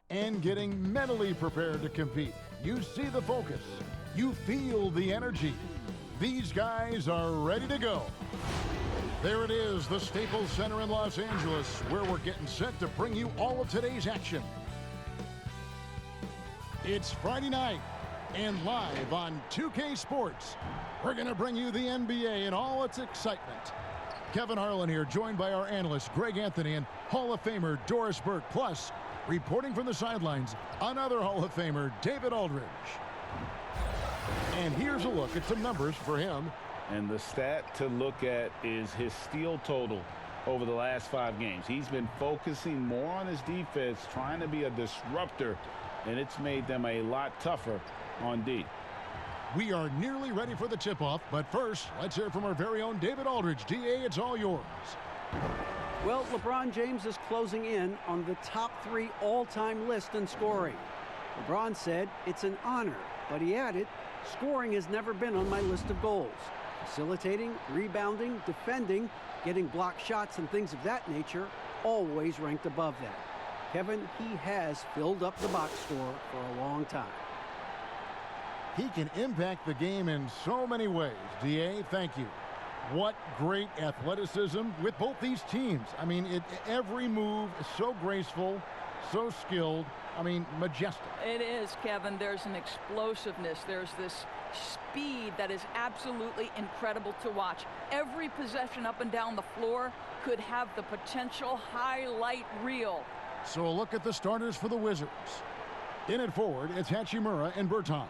and getting mentally prepared to compete. You see the focus. You feel the energy. These guys are ready to go. There it is, the Staples Center in Los Angeles, where we're getting set to bring you all of today's action. It's Friday night, and live on 2K Sports, we're going to bring you the NBA and all its excitement. Kevin Harlan here, joined by our analyst, Greg Anthony, and Hall of Famer Doris Burke. Plus, reporting from the sidelines, another Hall of Famer, David Aldridge. And here's a look at some numbers for him. And the stat to look at is his steal total over the last 5 games. He's been focusing more on his defense, trying to be a disruptor, and it's made them a lot tougher on D. We are nearly ready for the tip-off, but first, let's hear from our very own David Aldridge. DA, it's all yours. Well, LeBron James is closing in on the top 3 all-time list in scoring. LeBron said, "It's an honor," but he added, "Scoring has never been on my list of goals. Facilitating, rebounding, defending, getting blocked shots and things of that nature always ranked above that." Kevin, he has filled up the box score for a long time. He can impact the game in so many ways. DA, thank you. What great athleticism with both these teams. I mean, every move is so graceful, so skilled. I mean, majestic. It is, Kevin. There's an explosiveness. There's this speed that is absolutely incredible to watch. Every possession up and down the floor could have the potential highlight reel. So a look at the starters for the Wizards. In at forward, it's Hachimura and Bertans.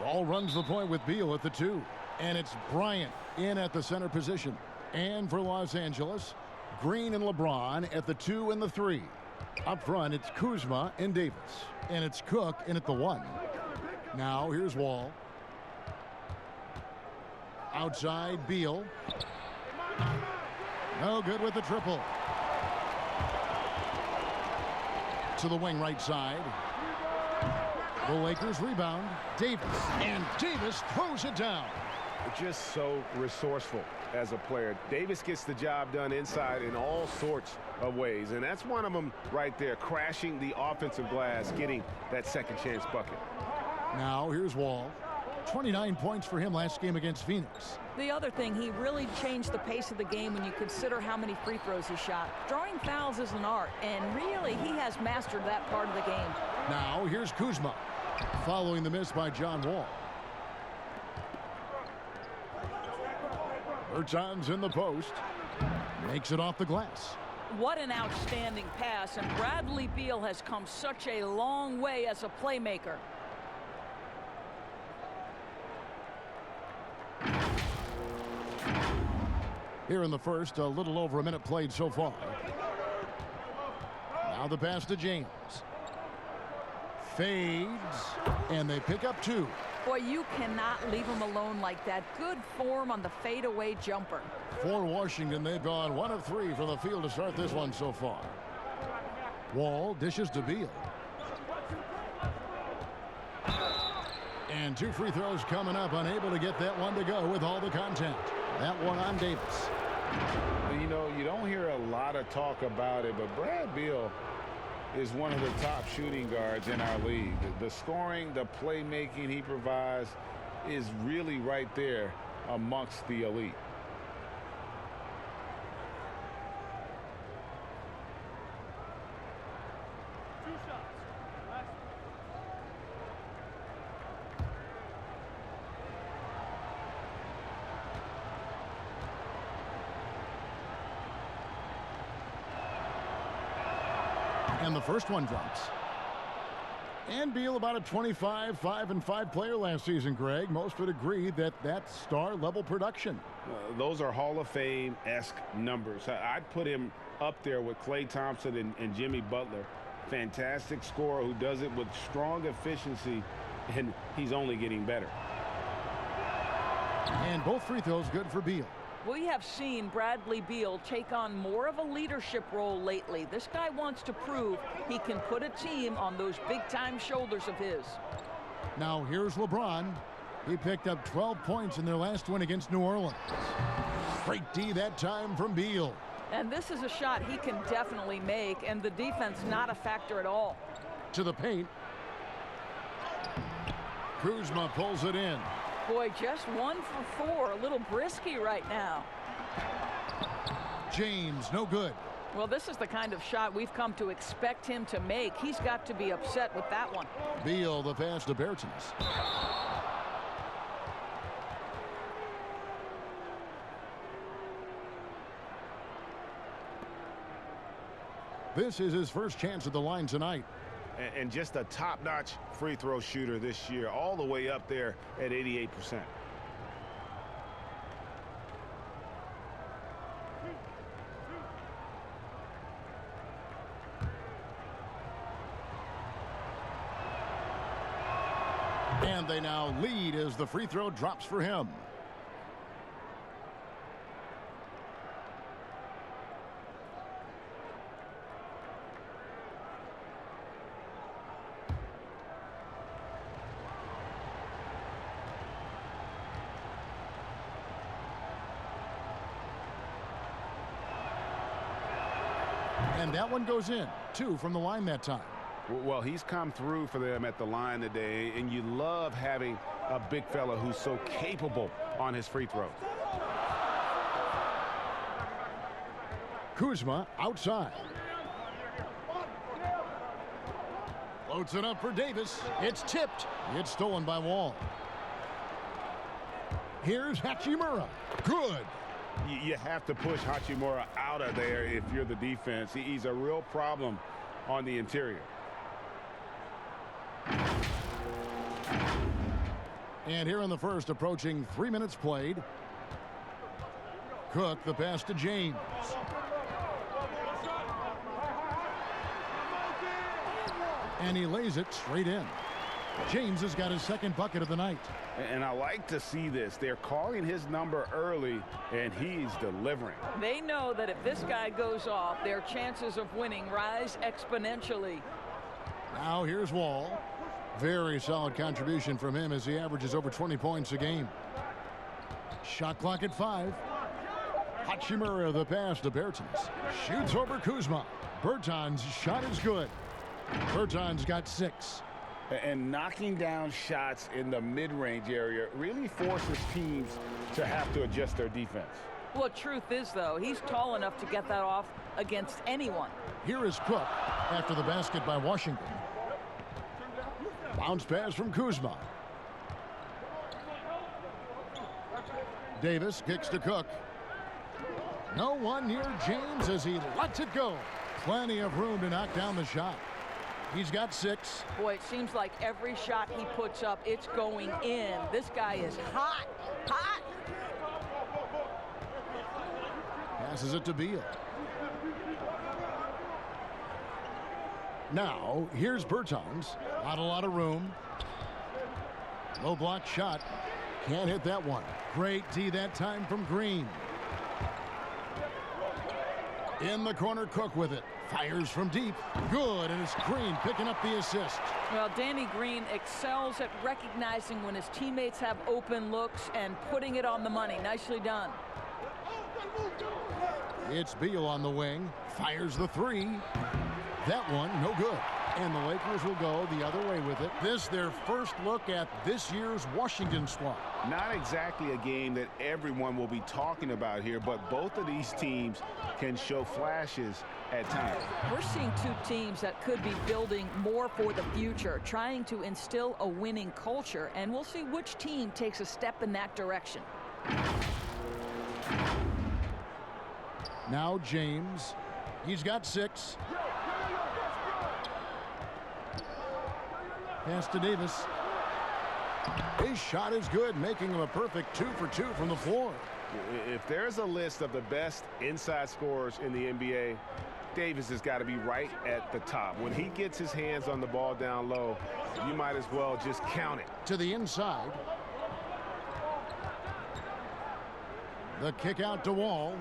Ball runs the point with Beal at the 2. And it's Bryant in at the center position. And for Los Angeles, Green and LeBron at the 2 and the 3. Up front, it's Kuzma and Davis. And it's Cook in at the 1. Now, here's Wall. Outside, Beal. No good with the triple. To the wing right side. The Lakers rebound. Davis. And Davis throws it down. Just so resourceful as a player. Davis gets the job done inside in all sorts of ways, and that's one of them right there, crashing the offensive glass, getting that second chance bucket. Now here's Wall. 29 points for him last game against Phoenix. The other thing, he really changed the pace of the game when you consider how many free throws he shot. Drawing fouls is an art, and really he has mastered that part of the game. Now here's Kuzma, following the miss by John Wall. Bertans in the post. Makes it off the glass. What an outstanding pass, and Bradley Beal has come such a long way as a playmaker. Here in the first, a little over a minute played so far. Now the pass to James. Fades, and they pick up 2. Boy, you cannot leave him alone like that. Good form on the fadeaway jumper. For Washington, they've gone 1 of 3 from the field to start this one so far. Wall dishes to Beal. And 2 free throws coming up, unable to get that one to go with all the contact. That one on Davis. You know, you don't hear a lot of talk about it, but Brad Beal is one of the top shooting guards in our league. The scoring, the playmaking he provides is really right there amongst the elite. And the first one drops. And Beal about a 25-5-5 player last season, Greg. Most would agree that that's star-level production. Those are Hall of Fame-esque numbers. I'd put him up there with Klay Thompson and Jimmy Butler. Fantastic scorer who does it with strong efficiency, and he's only getting better. And both free throws good for Beal. We have seen Bradley Beal take on more of a leadership role lately. This guy wants to prove he can put a team on those big-time shoulders of his. Now here's LeBron. He picked up 12 points in their last win against New Orleans. Straight D that time from Beal. And this is a shot he can definitely make, and the defense not a factor at all. To the paint. Kuzma pulls it in. Boy, just 1 for 4. A little brisky right now. James, no good. Well, this is the kind of shot we've come to expect him to make. He's got to be upset with that one. Beal, the pass to Bertans. This is his first chance at the line tonight. And just a top-notch free throw shooter this year, all the way up there at 88%. And they now lead as the free throw drops for him. And that one goes in. 2 from the line that time. Well, he's come through for them at the line today, and you love having a big fella who's so capable on his free throws. Kuzma outside. Floats it up for Davis. It's tipped. It's stolen by Wall. Here's Hachimura. Good. You have to push Hachimura out of there if you're the defense. He's a real problem on the interior. And here in the first, approaching 3 minutes played. Cook, the pass to James. And he lays it straight in. James has got his second bucket of the night. And I like to see this. They're calling his number early, and he's delivering. They know that if this guy goes off, their chances of winning rise exponentially. Now here's Wall. Very solid contribution from him as he averages over 20 points a game. Shot clock at 5. Hachimura, the pass to Bertans. Shoots over Kuzma. Bertans' shot is good. Bertans got 6. And knocking down shots in the mid-range area really forces teams to have to adjust their defense. Well, truth is, though, he's tall enough to get that off against anyone. Here is Cook after the basket by Washington. Bounce pass from Kuzma. Davis kicks to Cook. No one near James as he lets it go. Plenty of room to knock down the shot. He's got 6. Boy, it seems like every shot he puts up, it's going in. This guy is hot, hot. Passes it to Beal. Now, here's Bertans. Not a lot of room. Low block shot. Can't hit that one. Great D that time from Green. In the corner, Cook with it. Fires from deep. Good, and it's Green picking up the assist. Well, Danny Green excels at recognizing when his teammates have open looks and putting it on the money. Nicely done. It's Beal on the wing. Fires the 3. That one, no good. And the Lakers will go the other way with it. This their first look at this year's Washington squad. Not exactly a game that everyone will be talking about here, but both of these teams can show flashes at times. We're seeing two teams that could be building more for the future, trying to instill a winning culture, and we'll see which team takes a step in that direction. Now James. He's got 6. Pass to Davis. His shot is good, making him a perfect 2 for 2 from the floor. If there's a list of the best inside scorers in the NBA, Davis has got to be right at the top. When he gets his hands on the ball down low, you might as well just count it. To the inside. The kick out to Wall.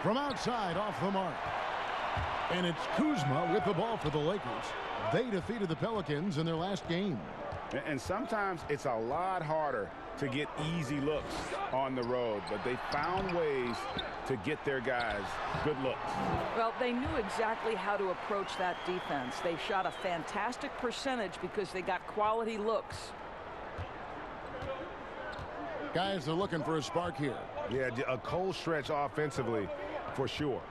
From outside, off the mark. And it's Kuzma with the ball for the Lakers. They defeated the Pelicans in their last game. And sometimes it's a lot harder to get easy looks on the road, but they found ways to get their guys good looks. Well, they knew exactly how to approach that defense. They shot a fantastic percentage because they got quality looks. Guys are looking for a spark here. Yeah, a cold stretch offensively for sure.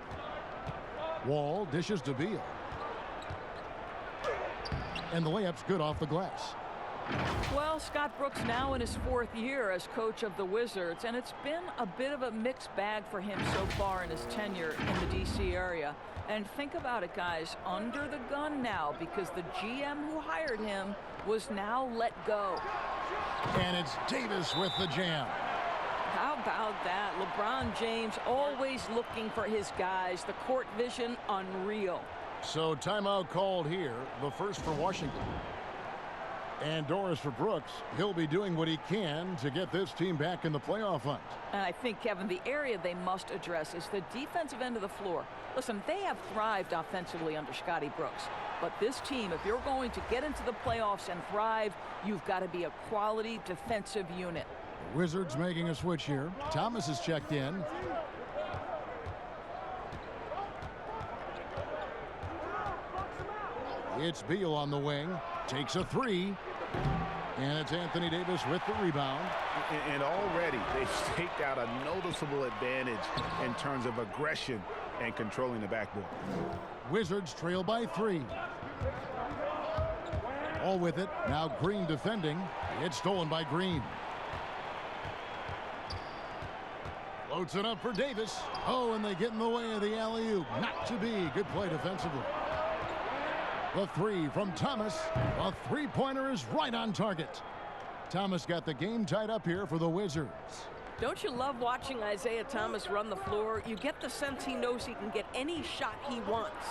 Wall dishes to Beal. And the layup's good off the glass. Well, Scott Brooks now in his 4th year as coach of the Wizards, and it's been a bit of a mixed bag for him so far in his tenure in the D.C. area. And think about it, guys, under the gun now because the GM who hired him was now let go. And it's Davis with the jam. How about that? LeBron James always looking for his guys. The court vision, unreal. So timeout called here, the first for Washington. And Doris for Brooks. He'll be doing what he can to get this team back in the playoff hunt. And I think, Kevin, the area they must address is the defensive end of the floor. Listen, they have thrived offensively under Scotty Brooks. But this team, if you're going to get into the playoffs and thrive, you've got to be a quality defensive unit. The Wizards making a switch here. Thomas is checked in. It's Beal on the wing. Takes a three. And it's Anthony Davis with the rebound. And already they've staked out a noticeable advantage in terms of aggression and controlling the backboard. Wizards trail by 3. All with it. Now Green defending. It's stolen by Green. Floats it up for Davis. Oh, and they get in the way of the alley-oop. Not to be. Good play defensively. The 3 from Thomas. A three-pointer is right on target. Thomas got the game tied up here for the Wizards. Don't you love watching Isaiah Thomas run the floor? You get the sense he knows he can get any shot he wants.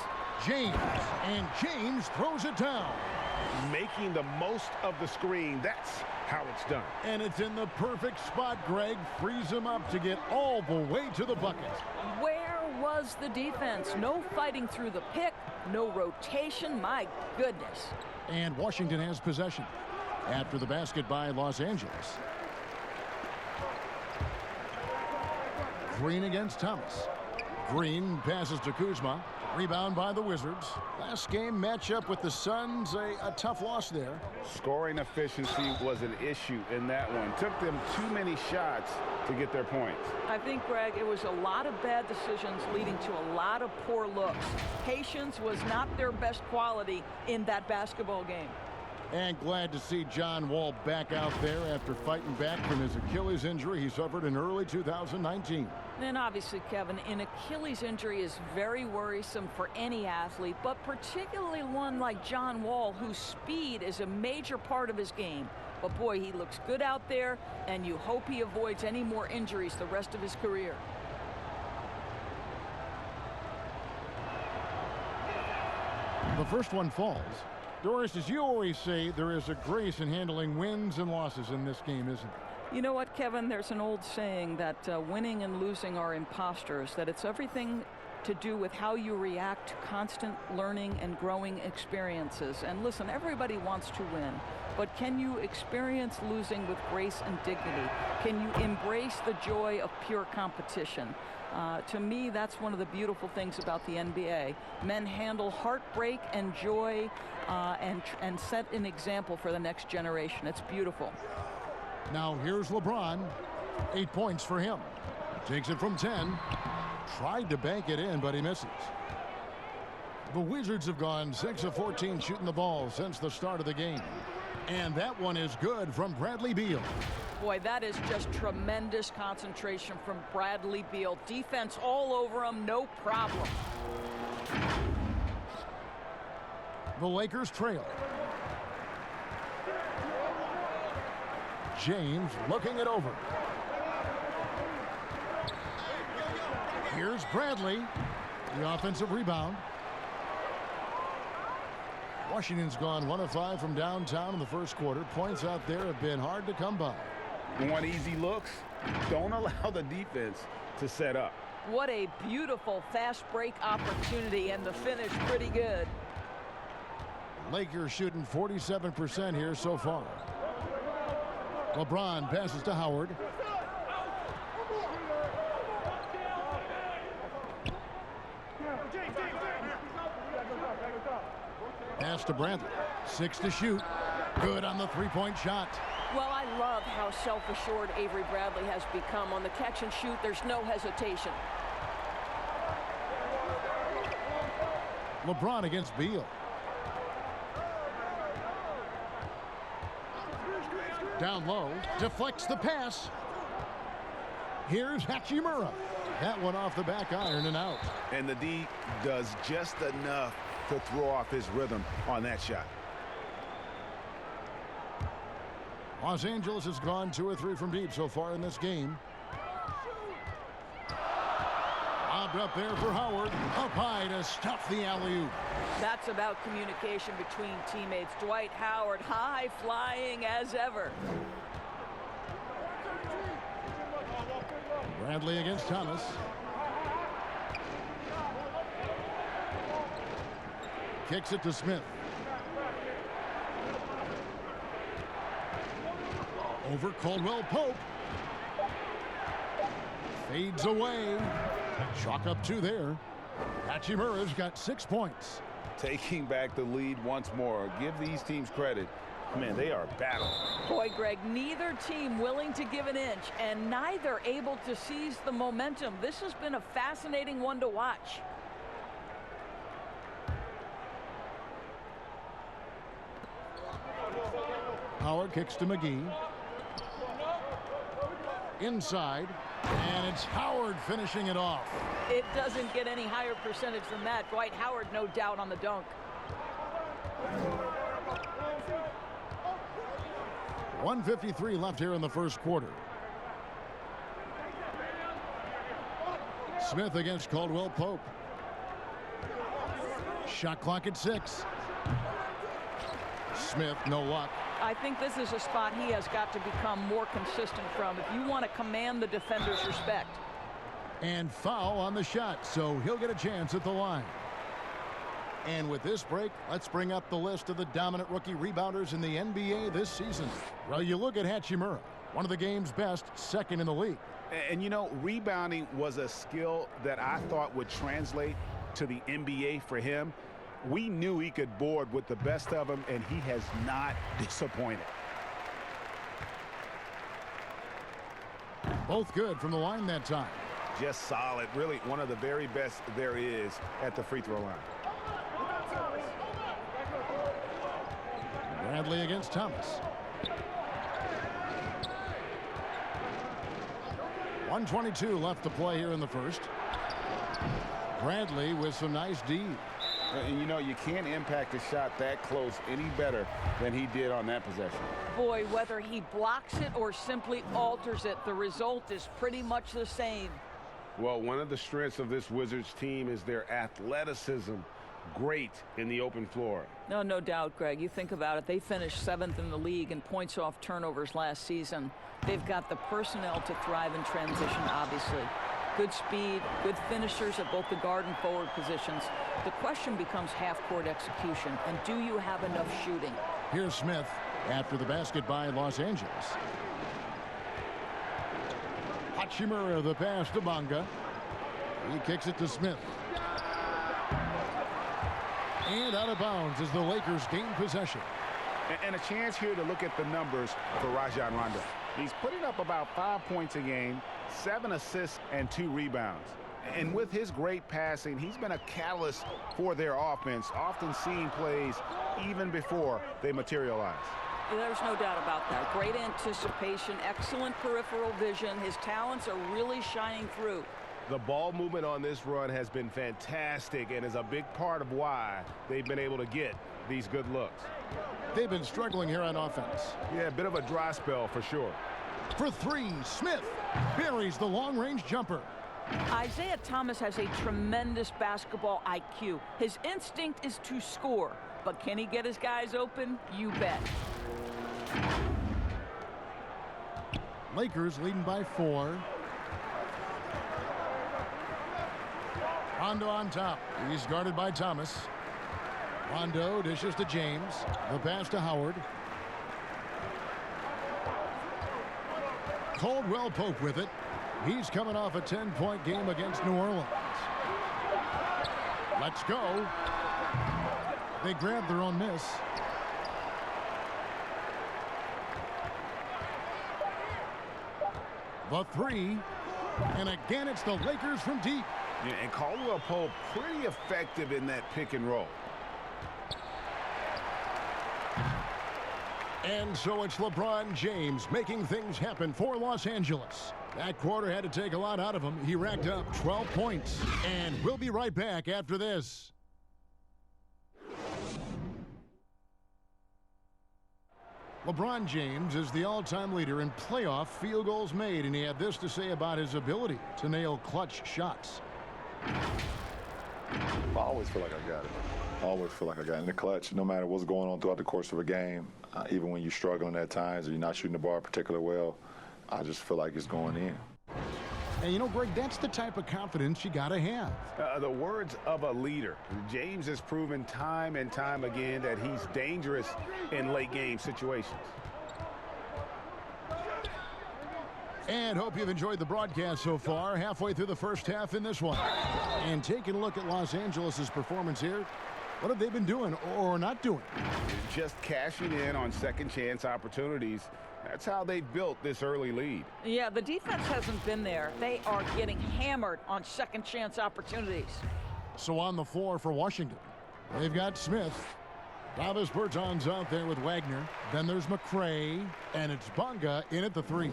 James. And James throws it down. Making the most of the screen. That's how it's done. And it's in the perfect spot. Greg frees him up to get all the way to the bucket. Where was the defense? No fighting through the pick, no rotation. My goodness. And Washington has possession after the basket by Los Angeles. Green against Thomas. Green passes to Kuzma. Rebound by the Wizards. Last game matchup with the Suns, a tough loss there. Scoring efficiency was an issue in that one. Took them too many shots to get their points. I think, Greg, it was a lot of bad decisions leading to a lot of poor looks. Patience was not their best quality in that basketball game. And glad to see John Wall back out there after fighting back from his Achilles injury he suffered in early 2019. And obviously, Kevin, an Achilles injury is very worrisome for any athlete, but particularly one like John Wall, whose speed is a major part of his game. But boy, he looks good out there, and you hope he avoids any more injuries the rest of his career. The first one falls. Doris, as you always say, there is a grace in handling wins and losses in this game, isn't there? You know what, Kevin? There's an old saying that winning and losing are imposters, that it's everything to do with how you react to constant learning and growing experiences. And listen, everybody wants to win, but can you experience losing with grace and dignity? Can you embrace the joy of pure competition? To me, that's one of the beautiful things about the NBA. Men handle heartbreak and joy and set an example for the next generation. It's beautiful. Now here's LeBron. 8 points for him. Takes it from 10. Tried to bank it in, but he misses. The Wizards have gone 6 of 14 shooting the ball since the start of the game. And that one is good from Bradley Beal. Boy, that is just tremendous concentration from Bradley Beal. Defense all over him, no problem. The Lakers trail. James looking it over. Here's Bradley. The offensive rebound. Washington's gone 1 of 5 from downtown in the first quarter. Points out there have been hard to come by. Want easy looks? Don't allow the defense to set up. What a beautiful fast break opportunity, and the finish pretty good. Lakers shooting 47% here so far. LeBron passes to Howard. Pass to Bradley. 6 to shoot. Good on the three-point shot. Well, I love how self-assured Avery Bradley has become. On the catch and shoot, there's no hesitation. LeBron against Beal. Down low, deflects the pass. Here's Hachimura. That one off the back iron and out. And the D does just enough to throw off his rhythm on that shot. Los Angeles has gone 2 or 3 from deep so far in this game. Lobbed up there for Howard. Up high to stuff the alley-oop. That's about communication between teammates. Dwight Howard, high flying as ever. Bradley against Thomas. Kicks it to Smith. Over Caldwell Pope. Fades away. Chalk up 2 there. Hachimura's got 6 points. Taking back the lead once more. Give these teams credit. Man, they are battling. Boy, Greg, neither team willing to give an inch and neither able to seize the momentum. This has been a fascinating one to watch. Howard kicks to McGee. Inside. And it's Howard finishing it off. It doesn't get any higher percentage than that. Dwight Howard, no doubt, on the dunk. 1:53 left here in the first quarter. Smith against Caldwell Pope. Shot clock at 6. Smith, no luck. I think this is a spot he has got to become more consistent from if you want to command the defender's respect. And foul on the shot, so he'll get a chance at the line. And with this break, let's bring up the list of the dominant rookie rebounders in the NBA this season. Well, you look at Hachimura, one of the game's best, second in the league. And you know, rebounding was a skill that I thought would translate to the NBA for him. We knew he could board with the best of them, and he has not disappointed. Both good from the line that time. Just solid. Really one of the very best there is at the free throw line. Bradley against Thomas. 1:22 left to play here in the first. Bradley with some nice D. And you know, you can't impact a shot that close any better than he did on that possession. Boy, whether he blocks it or simply alters it, the result is pretty much the same. Well, one of the strengths of this Wizards team is their athleticism. Great in the open floor. No doubt, Greg. You think about it. They finished 7th in the league in points off turnovers last season. They've got the personnel to thrive in transition, obviously. Good speed, good finishers at both the guard and forward positions. The question becomes half-court execution, and do you have enough shooting? Here's Smith after the basket by Los Angeles. Hachimura the pass to Bonga. He kicks it to Smith. And out of bounds as the Lakers gain possession. And a chance here to look at the numbers for Rajon Rondo. He's putting up about 5 points a game, 7 assists, and 2 rebounds. And with his great passing, he's been a catalyst for their offense, often seeing plays even before they materialize. There's no doubt about that. Great anticipation, excellent peripheral vision. His talents are really shining through. The ball movement on this run has been fantastic and is a big part of why they've been able to get these good looks. They've been struggling here on offense. Yeah, a bit of a dry spell for sure. For 3, Smith buries the long-range jumper. Isaiah Thomas has a tremendous basketball IQ. His instinct is to score, but can he get his guys open? You bet. Lakers leading by 4. Rondo on top. He's guarded by Thomas. Rondo dishes to James. The pass to Howard. Caldwell Pope with it. He's coming off a 10-point game against New Orleans. Let's go. They grabbed their own miss. The three. And again, it's the Lakers from deep. Yeah, and Caldwell Pope pretty effective in that pick and roll. And so it's LeBron James making things happen for Los Angeles. That quarter had to take a lot out of him. He racked up 12 points. And we'll be right back after this. LeBron James is the all-time leader in playoff field goals made, and he had this to say about his ability to nail clutch shots. I always feel like I got it. I always feel like I got it in the clutch, no matter what's going on throughout the course of a game. Even when you're struggling at times or you're not shooting the ball particularly well, I just feel like it's going in. And you know, Greg, that's the type of confidence you got to have. The words of a leader. James has proven time and time again that he's dangerous in late game situations. And hope you've enjoyed the broadcast so far. Halfway through the first half in this one. And taking a look at Los Angeles' performance here. What have they been doing or not doing? Just cashing in on second chance opportunities. That's how they built this early lead. Yeah, the defense hasn't been there. They are getting hammered on second chance opportunities. So on the floor for Washington, they've got Smith. Davis Bertans out there with Wagner. Then there's McRae, and it's Bonga in at the three.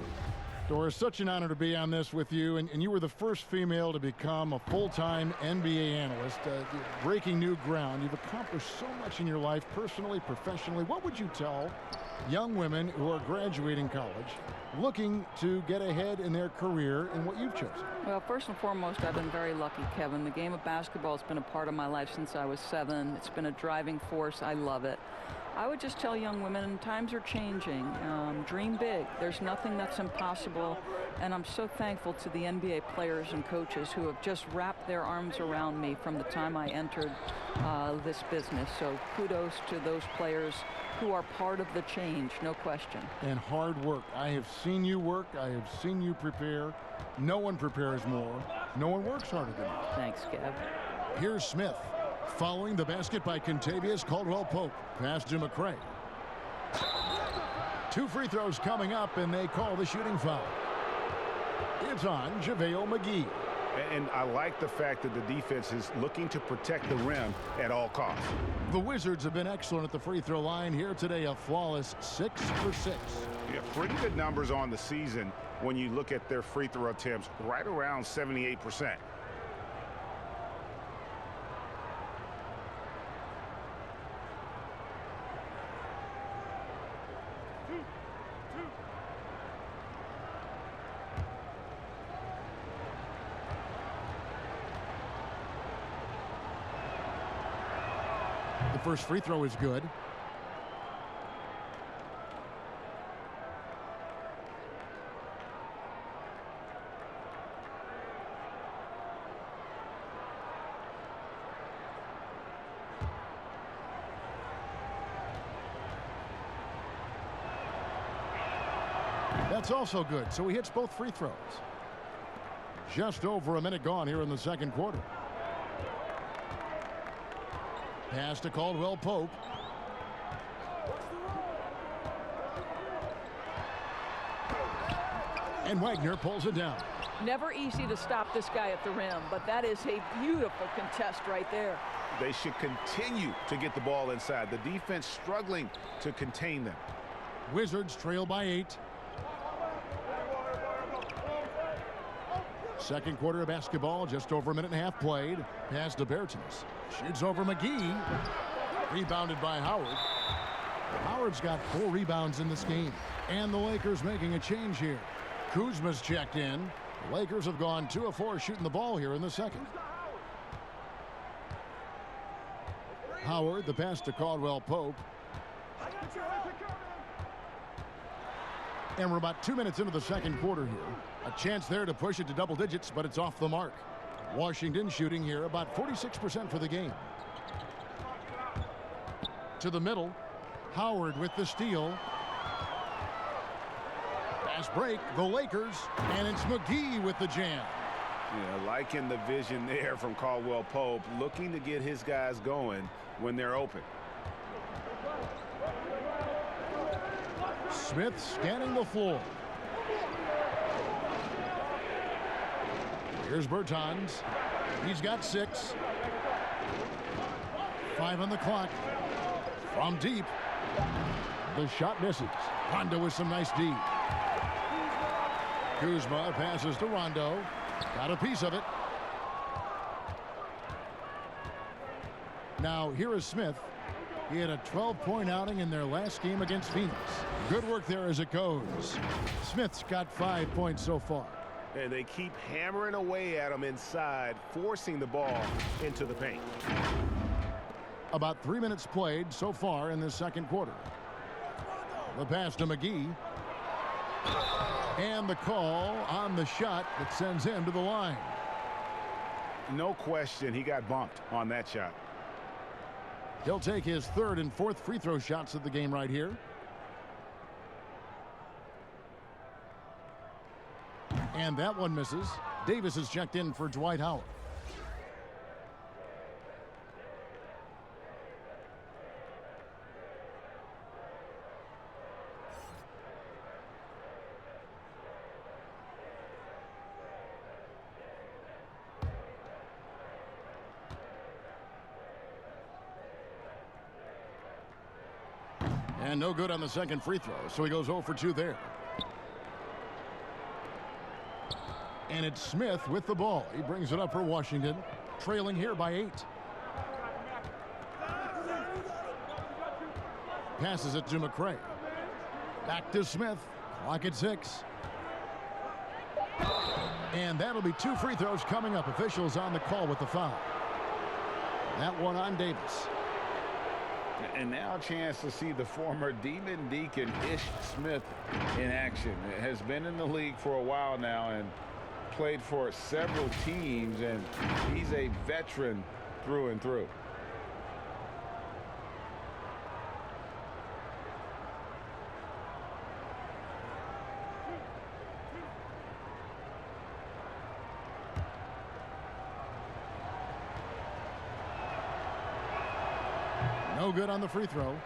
Doris, such an honor to be on this with you, and you were the first female to become a full-time NBA analyst, breaking new ground. You've accomplished so much in your life, personally, professionally. What would you tell young women who are graduating college, looking to get ahead in their career in what you've chosen? Well, first and foremost, I've been very lucky, Kevin. The game of basketball has been a part of my life since I was 7. It's been a driving force. I love it. I would just tell young women, times are changing. Dream big. There's nothing that's impossible. And I'm so thankful to the NBA players and coaches who have just wrapped their arms around me from the time I entered this business. So kudos to those players who are part of the change, no question. And hard work. I have seen you work. I have seen you prepare. No one prepares more. No one works harder than you. Thanks, Kev. Here's Smith. Following the basket by Kentavious Caldwell-Pope. Pass to McRae. 2 free throws coming up, and they call the shooting foul. It's on JaVale McGee. And I like the fact that the defense is looking to protect the rim at all costs. The Wizards have been excellent at the free throw line here today. A flawless 6 for 6. Yeah, pretty good numbers on the season when you look at their free throw attempts, right around 78%. The first free throw is good. That's also good. So he hits both free throws. Just over a minute gone here in the second quarter. Pass to Caldwell-Pope. And Wagner pulls it down. Never easy to stop this guy at the rim, but that is a beautiful contest right there. They should continue to get the ball inside. The defense struggling to contain them. Wizards trail by 8. Second quarter of basketball, just over a minute and a half played. Pass to Bertans. Shoots over McGee. Rebounded by Howard. Howard's got 4 rebounds in this game. And the Lakers making a change here. Kuzma's checked in. The Lakers have gone 2 of 4 shooting the ball here in the second. Howard, the pass to Caldwell-Pope. And we're about 2 minutes into the second quarter here. A chance there to push it to double digits, but it's off the mark. Washington shooting here about 46% for the game. To the middle. Howard with the steal. Fast break, the Lakers, and it's McGee with the jam. Yeah, liking the vision there from Caldwell Pope, looking to get his guys going when they're open. Smith scanning the floor. Here's Bertans. He's got 6. 5 on the clock. From deep. The shot misses. Rondo with some nice D. Kuzma passes to Rondo. Got a piece of it. Now here is Smith. He had a 12-point outing in their last game against Phoenix. Good work there as it goes. Smith's got 5 points so far. And they keep hammering away at him inside, forcing the ball into the paint. About 3 minutes played so far in this second quarter. The pass to McGee. And the call on the shot that sends him to the line. No question, he got bumped on that shot. He'll take his 3rd and 4th free throw shots of the game right here. And that one misses. Davis is checked in for Dwight Howard. And no good on the second free throw, so he goes 0 for 2 there. And it's Smith with the ball. He brings it up for Washington, trailing here by 8. Passes it to McCray. Back to Smith. Clock at 6. And that'll be 2 free throws coming up. Officials on the call with the foul. That one on Davis. And now a chance to see the former Demon Deacon Ish Smith in action. Has been in the league for a while now and played for several teams, and he's a veteran through and through. No good on the free throw.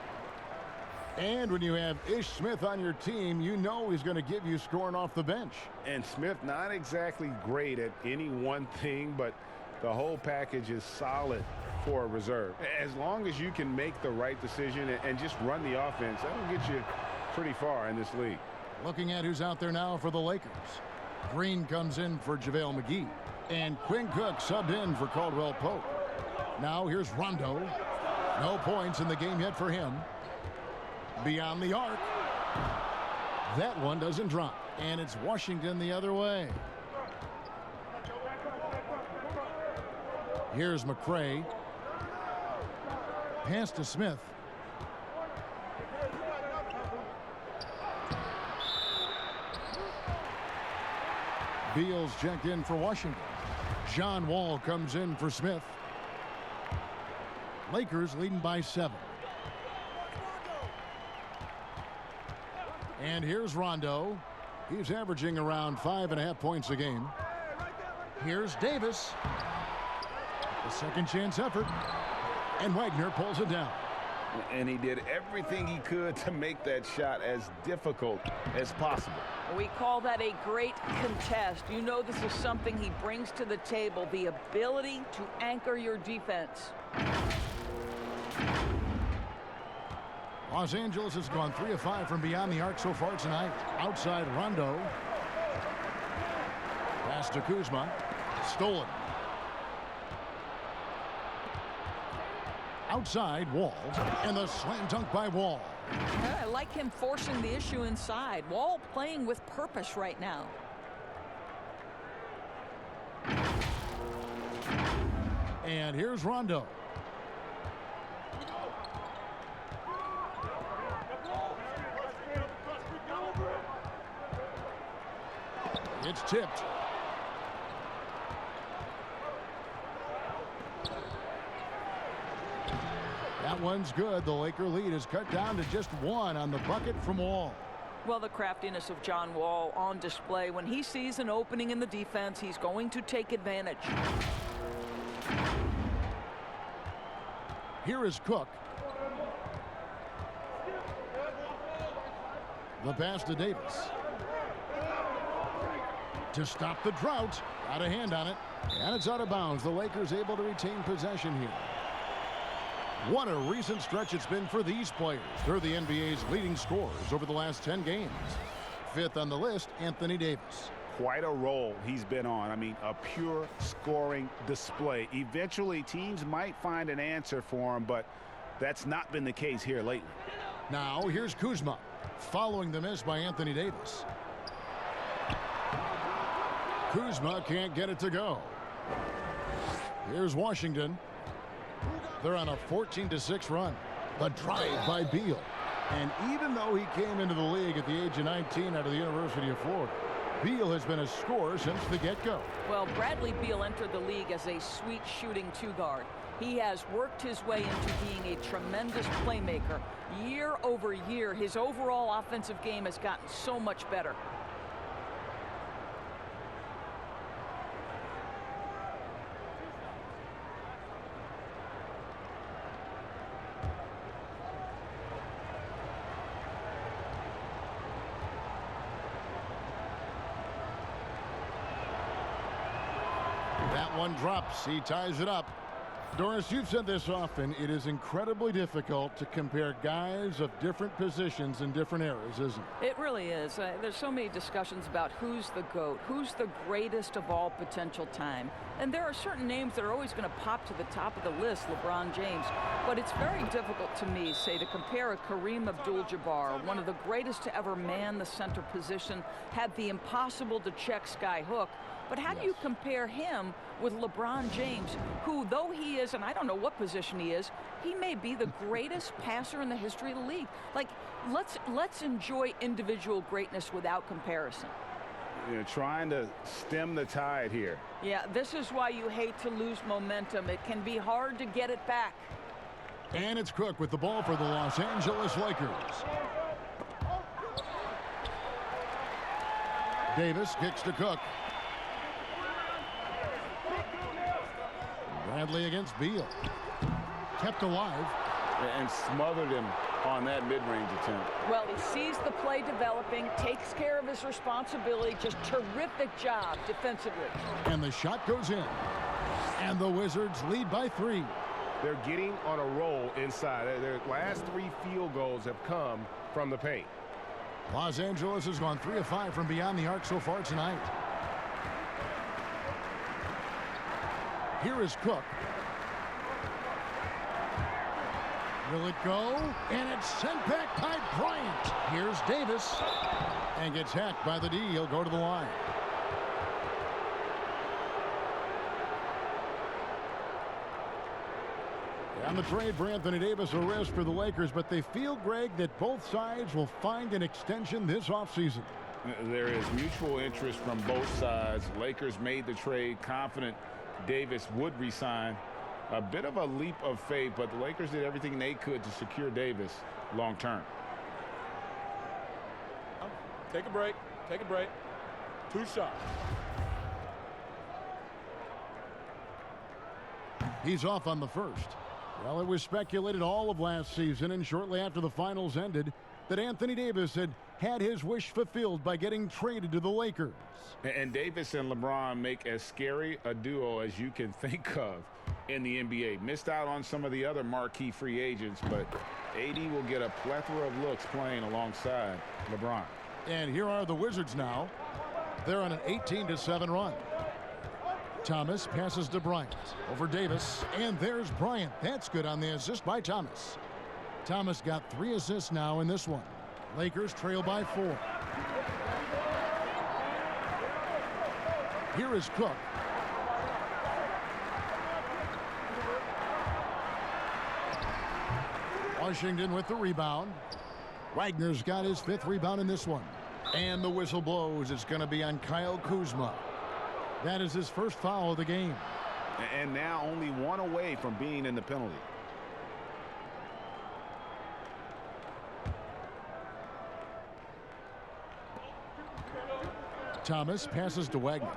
And when you have Ish Smith on your team, you know he's going to give you scoring off the bench. And Smith not exactly great at any one thing, but the whole package is solid for a reserve. As long as you can make the right decision and just run the offense, that'll get you pretty far in this league. Looking at who's out there now for the Lakers. Green comes in for JaVale McGee. And Quinn Cook subbed in for Caldwell Pope. Now here's Rondo. No points in the game yet for him. Beyond the arc. That one doesn't drop. And it's Washington the other way. Here's McCray. Pass to Smith. Beal's checked in for Washington. John Wall comes in for Smith. Lakers leading by 7. And here's Rondo. He's averaging around 5.5 points a game. Here's Davis. A second chance effort. And Wagner pulls it down. And he did everything he could to make that shot as difficult as possible. We call that a great contest. You know this is something he brings to the table, the ability to anchor your defense. Los Angeles has gone 3 of 5 from beyond the arc so far tonight. Outside Rondo. Pass to Kuzma. Stolen. Outside Wall. And the slam dunk by Wall. Yeah, I like him forcing the issue inside. Wall playing with purpose right now. And here's Rondo. It's tipped. That one's good. The Laker lead is cut down to just 1 on the bucket from Wall. Well, the craftiness of John Wall on display. When he sees an opening in the defense, he's going to take advantage. Here is Cook. The pass to Davis. To stop the drought. Got a hand on it. And it's out of bounds. The Lakers able to retain possession here. What a recent stretch it's been for these players. They're the NBA's leading scorers over the last 10 games. Fifth on the list, Anthony Davis. Quite a role he's been on. I mean, a pure scoring display. Eventually, teams might find an answer for him, but that's not been the case here lately. Now, here's Kuzma, following the miss by Anthony Davis. Kuzma can't get it to go. Here's Washington. They're on a 14-6 run. The drive by Beal. And even though he came into the league at the age of 19 out of the University of Florida, Beal has been a scorer since the get-go. Well, Bradley Beal entered the league as a sweet shooting two-guard. He has worked his way into being a tremendous playmaker. Year over year, his overall offensive game has gotten so much better. That one drops. He ties it up. Doris, you've said this often. It is incredibly difficult to compare guys of different positions in different eras, isn't it? It really is. There's so many discussions about who's the GOAT, who's the greatest of all potential time. And there are certain names that are always going to pop to the top of the list, LeBron James. But it's very difficult to me, say, to compare a Kareem Abdul-Jabbar, one of the greatest to ever man the center position, had the impossible to check sky hook. But how do you compare him with LeBron James, who, though he is, and I don't know what position he is, he may be the greatest passer in the history of the league. Like, let's enjoy individual greatness without comparison. You know, trying to stem the tide here. Yeah, this is why you hate to lose momentum. It can be hard to get it back. And it's Cook with the ball for the Los Angeles Lakers. Davis kicks to Cook. Bradley against Beal. Kept alive. And smothered him on that mid-range attempt. Well, he sees the play developing, takes care of his responsibility. Just terrific job defensively. And the shot goes in. And the Wizards lead by 3. They're getting on a roll inside. Their last 3 field goals have come from the paint. Los Angeles has gone 3 of 5 from beyond the arc so far tonight. Here is Cook. Will it go? And it's sent back by Bryant. Here's Davis. And gets hacked by the D. He'll go to the line. And the trade for Anthony Davis, a risk for the Lakers, but they feel, Greg, that both sides will find an extension this offseason. There is mutual interest from both sides. Lakers made the trade confident Davis would resign. A bit of a leap of faith, but the Lakers did everything they could to secure Davis long term. Take a break. Take a break. 2 shots. He's off on the first. Well, it was speculated all of last season and shortly after the finals ended that Anthony Davis had his wish fulfilled by getting traded to the Lakers. And Davis and LeBron make as scary a duo as you can think of in the NBA. Missed out on some of the other marquee free agents, but AD will get a plethora of looks playing alongside LeBron. And here are the Wizards now. They're on an 18-7 run. Thomas passes to Bryant. Over Davis. And there's Bryant. That's good on the assist by Thomas. Thomas got 3 assists now in this one. Lakers trail by 4. Here is Cook. Washington with the rebound. Wagner's got his 5th rebound in this one. And the whistle blows. It's going to be on Kyle Kuzma. That is his first foul of the game. And now only 1 away from being in the penalty. Thomas passes to Wagner.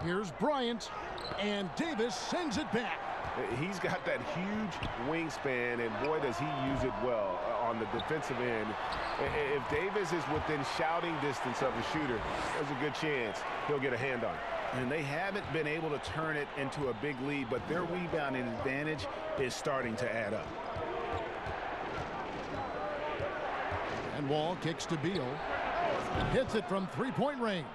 Here's Bryant, and Davis sends it back. He's got that huge wingspan, and boy, does he use it well on the defensive end. If Davis is within shouting distance of the shooter, there's a good chance he'll get a hand on it. And they haven't been able to turn it into a big lead, but their rebounding advantage is starting to add up. And Wall kicks to Beal. Hits it from three-point range.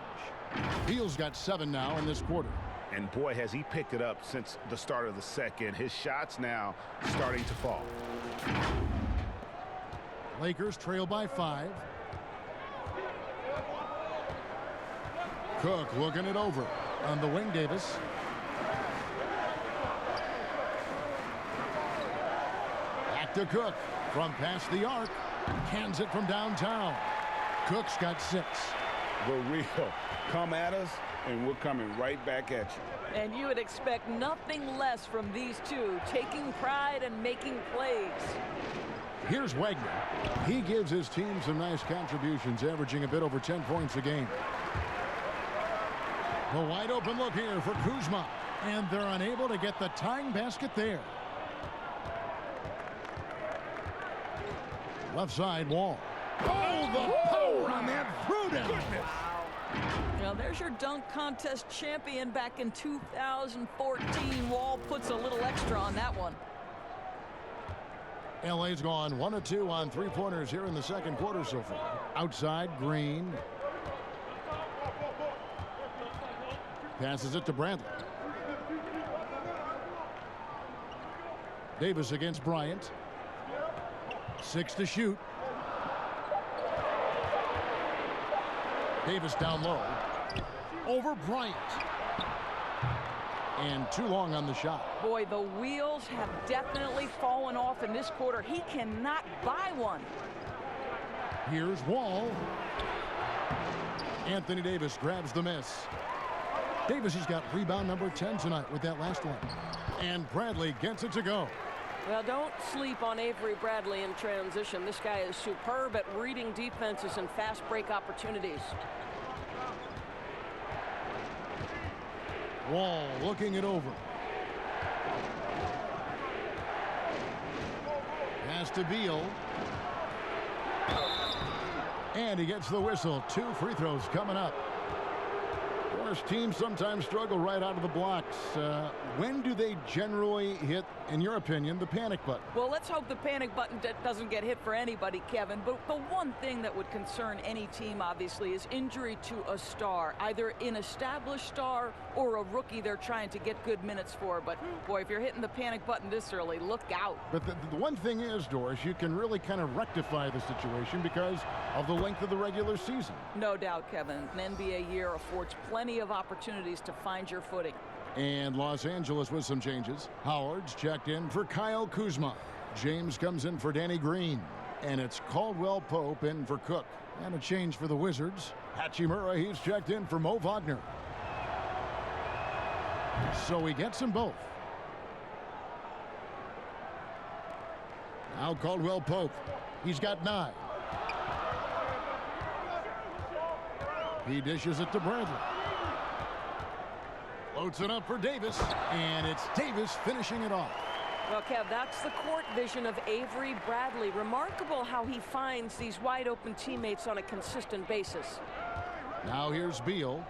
Beal's got 7 now in this quarter. And boy, has he picked it up since the start of the second. His shots now starting to fall. Lakers trail by 5. Cook looking it over on the wing. Davis. Back to Cook from past the arc. Cans it from downtown. Cook's got 6. The real come at us, and we're coming right back at you. And you would expect nothing less from these two, taking pride and making plays. Here's Wagner. He gives his team some nice contributions, averaging a bit over 10 points a game. The wide open look here for Kuzma, and they're unable to get the tying basket there. Left side, Wall. Oh, the power on that throwdown. Now there's your dunk contest champion back in 2014. Wall puts a little extra on that one. LA's gone 1 of 2 on three-pointers here in the second quarter so far. Outside, Green. Passes it to Bradley. Davis against Bryant. 6 to shoot. Davis down low. Over Bryant. And too long on the shot. Boy, the wheels have definitely fallen off in this quarter. He cannot buy one. Here's Wall. Anthony Davis grabs the miss. Davis has got rebound number 10 tonight with that last one. And Bradley gets it to go. Well, don't sleep on Avery Bradley in transition. This guy is superb at reading defenses and fast break opportunities. Wall looking it over. Pass to Beal. And he gets the whistle. 2 free throws coming up. Of course, teams sometimes struggle right out of the blocks. When do they generally hit, in your opinion, the panic button? Well, let's hope the panic button doesn't get hit for anybody, Kevin. But the one thing that would concern any team, obviously, is injury to a star, either an established star or a rookie they're trying to get good minutes for. But, boy, if you're hitting the panic button this early, look out. But the one thing is, Doris, you can really kind of rectify the situation because of the length of the regular season. No doubt, Kevin. An NBA year affords plenty of opportunities to find your footing. And Los Angeles with some changes. Howard's checked in for Kyle Kuzma. James comes in for Danny Green. And it's Caldwell Pope in for Cook. And a change for the Wizards. Hachimura, he's checked in for Mo Wagner. So he gets them both. Now Caldwell Pope. He's got 9. He dishes it to Bradley. Loads it up for Davis, and it's Davis finishing it off. Well, Kev, that's the court vision of Avery Bradley. Remarkable how he finds these wide-open teammates on a consistent basis. Now here's Beal.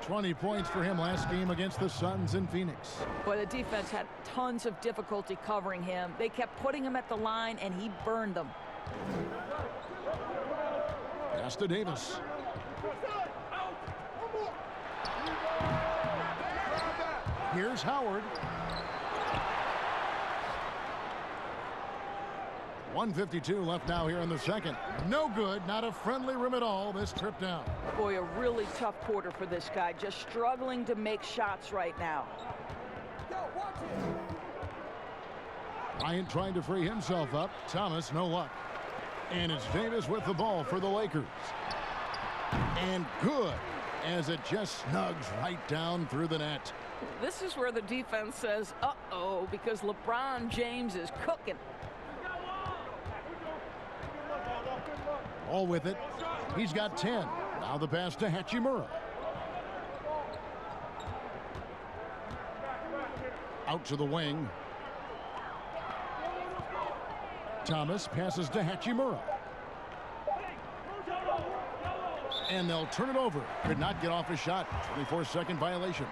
20 points for him last game against the Suns in Phoenix. Boy, the defense had tons of difficulty covering him. They kept putting him at the line, and he burned them. Pass to Davis. Here's Howard. 1:52 left now here in the second. No good. Not a friendly rim at all this trip down. Boy, a really tough quarter for this guy. Just struggling to make shots right now. Bryant trying to free himself up. Thomas, no luck. And it's Davis with the ball for the Lakers. And good, as it just snugs right down through the net. This is where the defense says, uh-oh, because LeBron James is cooking. All with it. He's got 10. Now the pass to Hachimura. Out to the wing. Thomas passes to Hachimura. And they'll turn it over. Could not get off a shot. 24-second violation.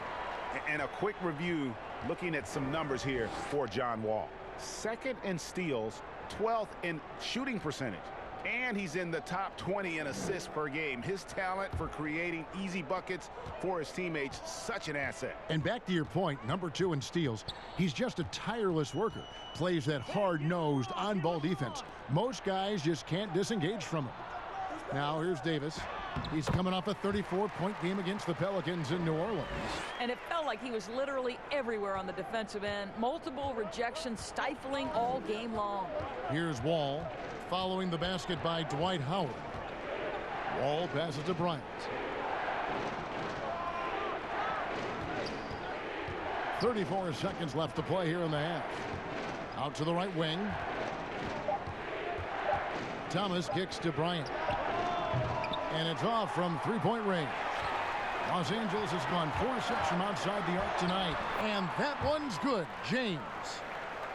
And a quick review, looking at some numbers here for John Wall. 2nd in steals, 12th in shooting percentage. And he's in the top 20 in assists per game. His talent for creating easy buckets for his teammates, such an asset. And back to your point, number 2 in steals. He's just a tireless worker. Plays that hard-nosed, on-ball defense. Most guys just can't disengage from him. Now here's Davis. He's coming off a 34-point game against the Pelicans in New Orleans. And it felt like he was literally everywhere on the defensive end. Multiple rejections, stifling all game long. Here's Wall, following the basket by Dwight Howard. Wall passes to Bryant. 34 seconds left to play here in the half. Out to the right wing. Thomas kicks to Bryant. And it's off from three-point range. Los Angeles has gone 4-6 from outside the arc tonight. And that one's good. James.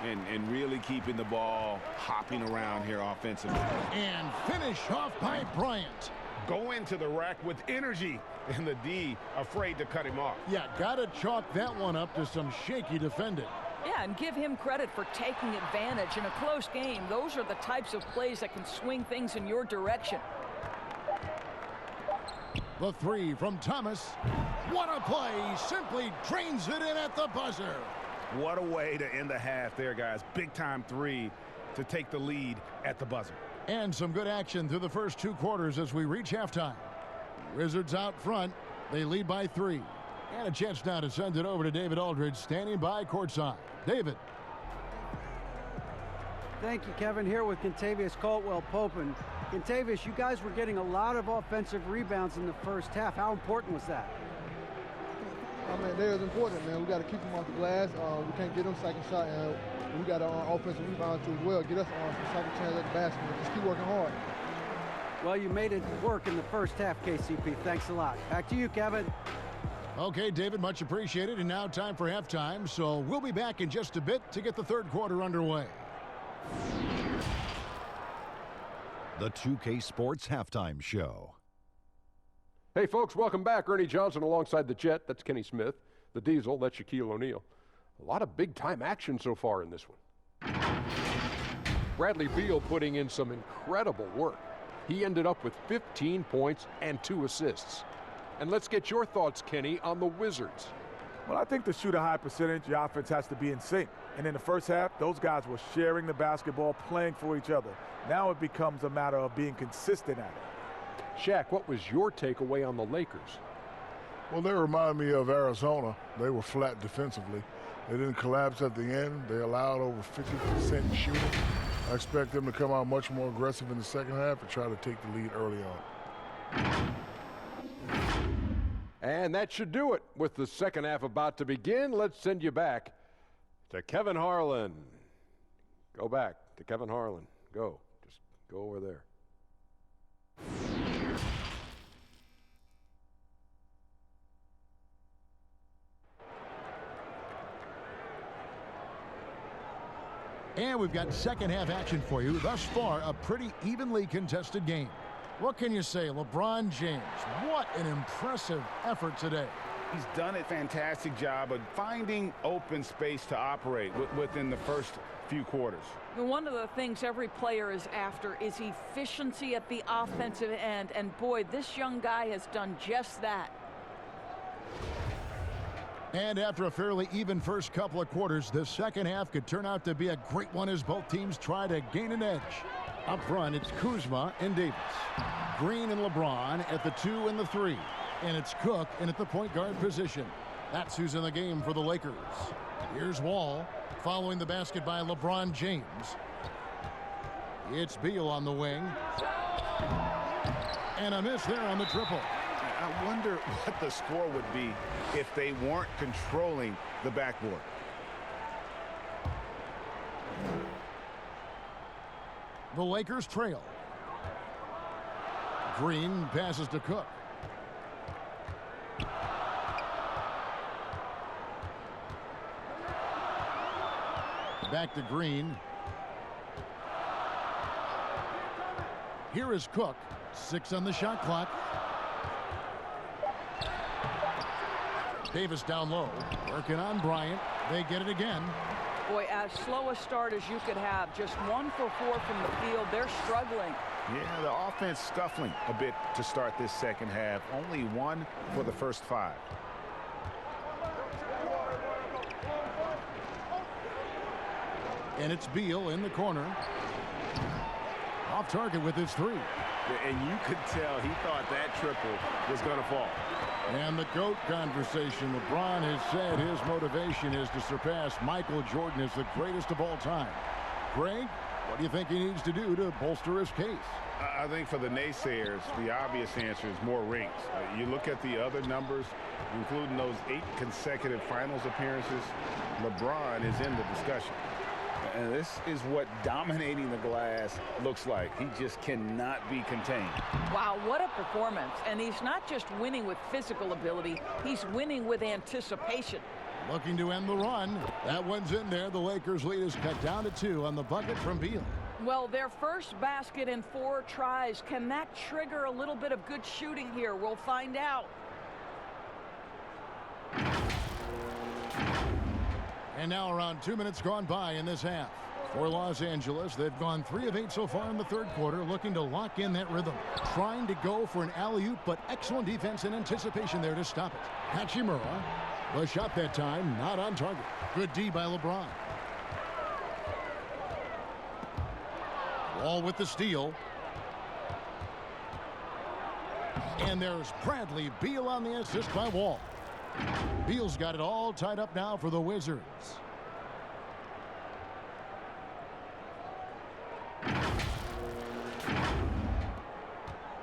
And really keeping the ball hopping around here offensively. And finish off by Bryant. Go into the rack with energy. And the D afraid to cut him off. Yeah, got to chalk that one up to some shaky defending. Yeah, and give him credit for taking advantage in a close game. Those are the types of plays that can swing things in your direction. The three from Thomas. What a play. Simply drains it in at the buzzer. What a way to end the half there, guys. Big-time three to take the lead at the buzzer. And some good action through the first 2 quarters as we reach halftime. Wizards out front. They lead by 3. And a chance now to send it over to David Aldridge, standing by courtside. David. Thank you, Kevin. Here with Kentavious Caldwell-Pope. And Kentavious, you guys were getting a lot of offensive rebounds in the first half. How important was that? I mean, they're important, man. We got to keep them off the glass. We can't get them second shot, and we got an offensive rebound too as well. Get us some second chance at the basket. Just keep working hard. Well, you made it work in the first half, KCP. Thanks a lot. Back to you, Kevin. Okay, David, much appreciated. And now time for halftime. So we'll be back in just a bit to get the third quarter underway. The 2K Sports Halftime Show. Hey, folks, welcome back. Ernie Johnson alongside the Jet. That's Kenny Smith. The Diesel, that's Shaquille O'Neal. A lot of big-time action so far in this one. Bradley Beal putting in some incredible work. He ended up with 15 points and 2 assists. And let's get your thoughts, Kenny, on the Wizards. Well, I think to shoot a high percentage, your offense has to be in sync. And in the first half, those guys were sharing the basketball, playing for each other. Now it becomes a matter of being consistent at it. Shaq, what was your takeaway on the Lakers? Well, they remind me of Arizona. They were flat defensively. They didn't collapse at the end. They allowed over 50% shooting. I expect them to come out much more aggressive in the second half and try to take the lead early on. And that should do it. With the second half about to begin, let's send you back to Kevin Harlan. Go back to Kevin Harlan. Go. Just go over there. And we've got second half action for you. Thus far, a pretty evenly contested game. What can you say, LeBron James? What an impressive effort today. He's done a fantastic job of finding open space to operate within the first few quarters. One of the things every player is after is efficiency at the offensive end. And boy, this young guy has done just that. And after a fairly even first couple of quarters, the second half could turn out to be a great one as both teams try to gain an edge. Up front, it's Kuzma and Davis. Green and LeBron at the 2 and the 3. And it's Cook in at the point guard position. That's who's in the game for the Lakers. Here's Wall, following the basket by LeBron James. It's Beal on the wing. And a miss there on the triple. I wonder what the score would be if they weren't controlling the backboard. The Lakers trail. Green passes to Cook. Back to Green. Here is Cook. 6 on the shot clock. Davis down low. Working on Bryant. They get it again. Boy, as slow a start as you could have. Just 1 for 4 from the field. They're struggling. Yeah, the offense scuffling a bit to start this second half. Only 1 for the first 5. And it's Beal in the corner. Off target with his 3. And you could tell he thought that triple was going to fall. And the GOAT conversation. LeBron has said his motivation is to surpass Michael Jordan as the greatest of all time. Greg, what do you think he needs to do to bolster his case? I think for the naysayers, the obvious answer is more rings. You look at the other numbers, including those 8 consecutive finals appearances, LeBron is in the discussion. And this is what dominating the glass looks like. He just cannot be contained. Wow, what a performance. And he's not just winning with physical ability, he's winning with anticipation. Looking to end the run. That one's in there. The Lakers lead is cut down to 2 on the bucket from Beal. Well, their first basket in 4 tries. Can that trigger a little bit of good shooting here? We'll find out. And now around 2 minutes gone by in this half. For Los Angeles, they've gone 3 of 8 so far in the third quarter, looking to lock in that rhythm. Trying to go for an alley-oop, but excellent defense and anticipation there to stop it. Hachimura, the shot that time, not on target. Good D by LeBron. Wall with the steal. And there's Bradley Beal on the assist by Wall. Beal's got it all tied up now for the Wizards.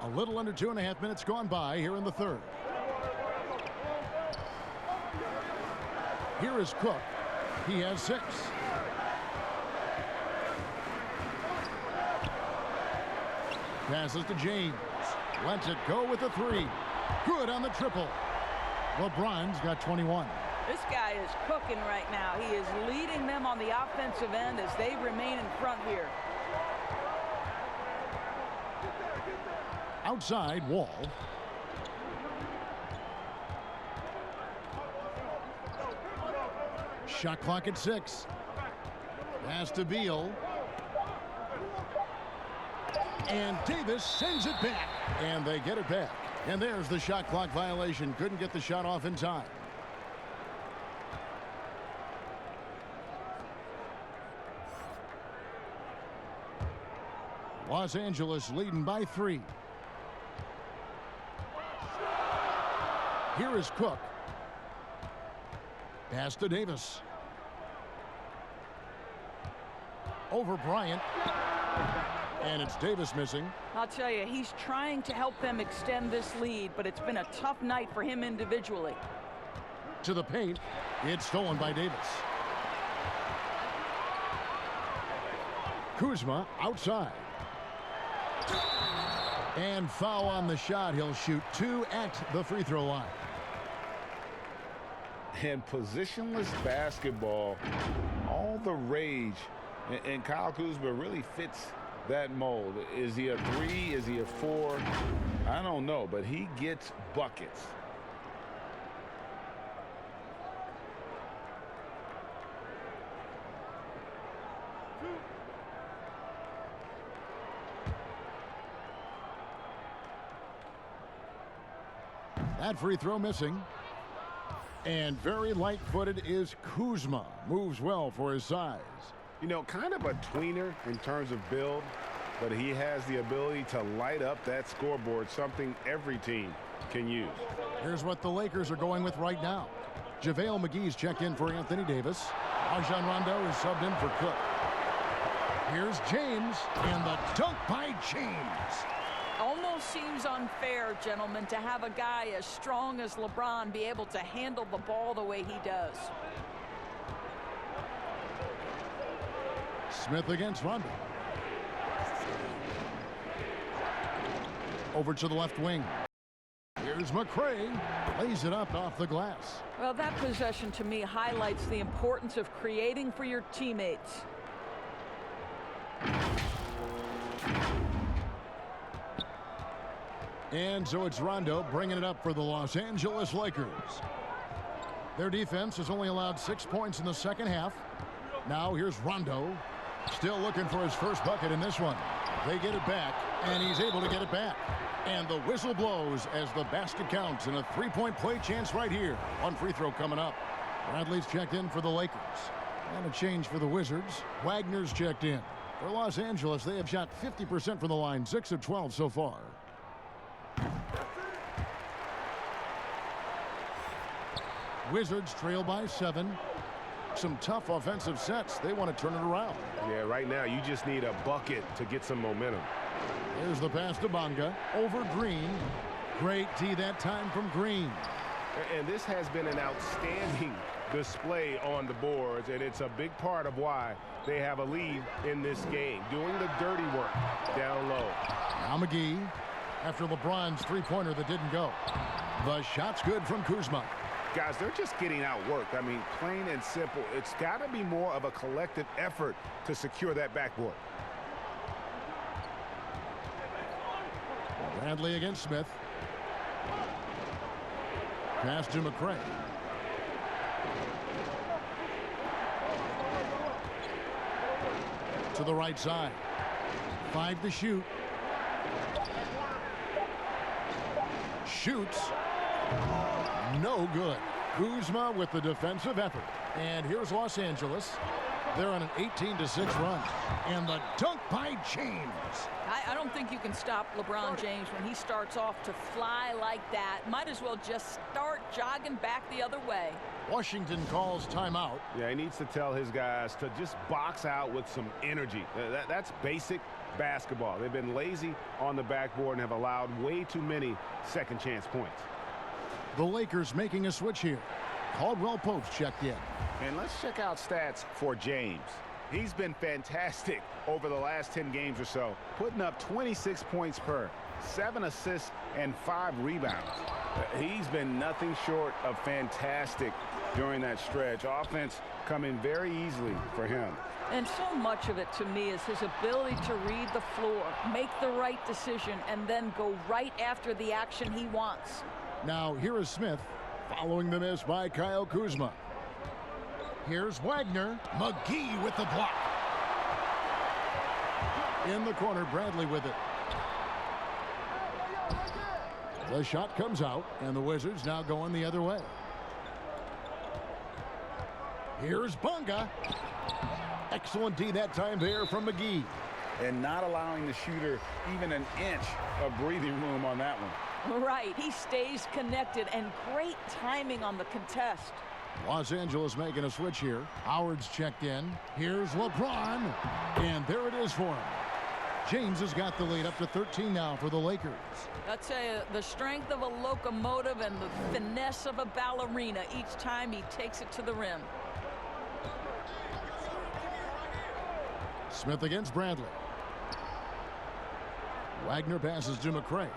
A little under 2.5 minutes gone by here in the third. Here is Cook. He has 6. Passes to James. Lets it go with the 3. Good on the triple. LeBron's got 21. This guy is cooking right now. He is leading them on the offensive end as they remain in front here. Outside, Wall. Shot clock at 6. Pass to Beal. And Davis sends it back. And they get it back. And there's the shot clock violation. Couldn't get the shot off in time. Los Angeles leading by 3. Here is Cook. Pass to Davis. Over Bryant. And it's Davis missing. I'll tell you, he's trying to help them extend this lead, but it's been a tough night for him individually. To the paint. It's stolen by Davis. Kuzma outside. And foul on the shot. He'll shoot 2 at the free throw line. And positionless basketball, all the rage, and Kyle Kuzma really fits that mold. Is he a 3? Is he a 4? I don't know, but he gets buckets. That free throw missing. And very light-footed is Kuzma. Moves well for his size. You know, kind of a tweener in terms of build, but he has the ability to light up that scoreboard, something every team can use. Here's what the Lakers are going with right now. JaVale McGee's checked in for Anthony Davis. Rajon Rondo is subbed in for Cook. Here's James, and the dunk by James. Almost seems unfair, gentlemen, to have a guy as strong as LeBron be able to handle the ball the way he does. Smith against Rondo. Over to the left wing. Here's McCray. Lays it up off the glass. Well, that possession to me highlights the importance of creating for your teammates. And so it's Rondo bringing it up for the Los Angeles Lakers. Their defense has only allowed 6 points in the second half. Now here's Rondo. Still looking for his first bucket in this one. They get it back, and he's able to get it back. And the whistle blows as the basket counts, and a three-point play chance right here. One free throw coming up. Bradley's checked in for the Lakers. And a change for the Wizards. Wagner's checked in. For Los Angeles, they have shot 50% from the line, 6 of 12 so far. Wizards trail by 7. Some tough offensive sets. They want to turn it around. Yeah, right now you just need a bucket to get some momentum. Here's the pass to Bonga. Over Green. Great D that time from Green. And this has been an outstanding display on the boards, and it's a big part of why they have a lead in this game. Doing the dirty work down low. Now McGee, after LeBron's three-pointer that didn't go. The shot's good from Kuzma. Guys, they're just getting outworked. I mean, plain and simple. It's got to be more of a collective effort to secure that backboard. Bradley against Smith. Pass to McCray. To the right side. 5 to shoot. Shoots. No good. Kuzma with the defensive effort. And here's Los Angeles. They're on an 18-6 run. And the dunk by James. I don't think you can stop LeBron James when he starts off to fly like that. Might as well just start jogging back the other way. Washington calls timeout. Yeah, he needs to tell his guys to just box out with some energy. That's basic basketball. They've been lazy on the backboard and have allowed way too many second chance points. The Lakers making a switch here. Caldwell Pope's checked in. And let's check out stats for James. He's been fantastic over the last 10 games or so, putting up 26 points per, 7 assists, and 5 rebounds. He's been nothing short of fantastic during that stretch. Offense coming very easily for him. And so much of it to me is his ability to read the floor, make the right decision, and then go right after the action he wants. Now here is Smith following the miss by Kyle Kuzma. Here's Wagner. McGee with the block. In the corner, Bradley with it. The shot comes out, and the Wizards now going the other way. Here's Bonga. Excellent D that time there from McGee. And not allowing the shooter even an inch of breathing room on that one. Right, he stays connected, and great timing on the contest. Los Angeles making a switch here. Howard's checked in. Here's LeBron. And there it is for him. James has got the lead up to 13 now for the Lakers. I'll tell you, the strength of a locomotive and the finesse of a ballerina each time he takes it to the rim. Smith against Bradley. Wagner passes to McCray.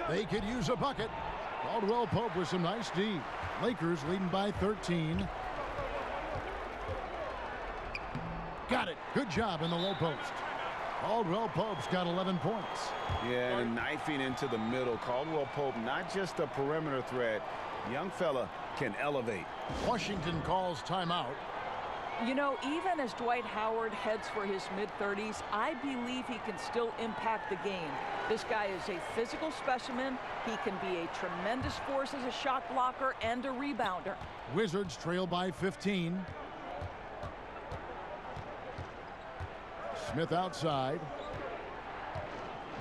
They could use a bucket. Caldwell Pope with some nice D. Lakers leading by 13. Got it. Good job in the low post. Caldwell Pope's got 11 points. Yeah, and knifing into the middle. Caldwell Pope, not just a perimeter threat. Young fella can elevate. Washington calls timeout. You know, even as Dwight Howard heads for his mid-30s, I believe he can still impact the game. This guy is a physical specimen. He can be a tremendous force as a shot blocker and a rebounder. Wizards trail by 15. Smith outside.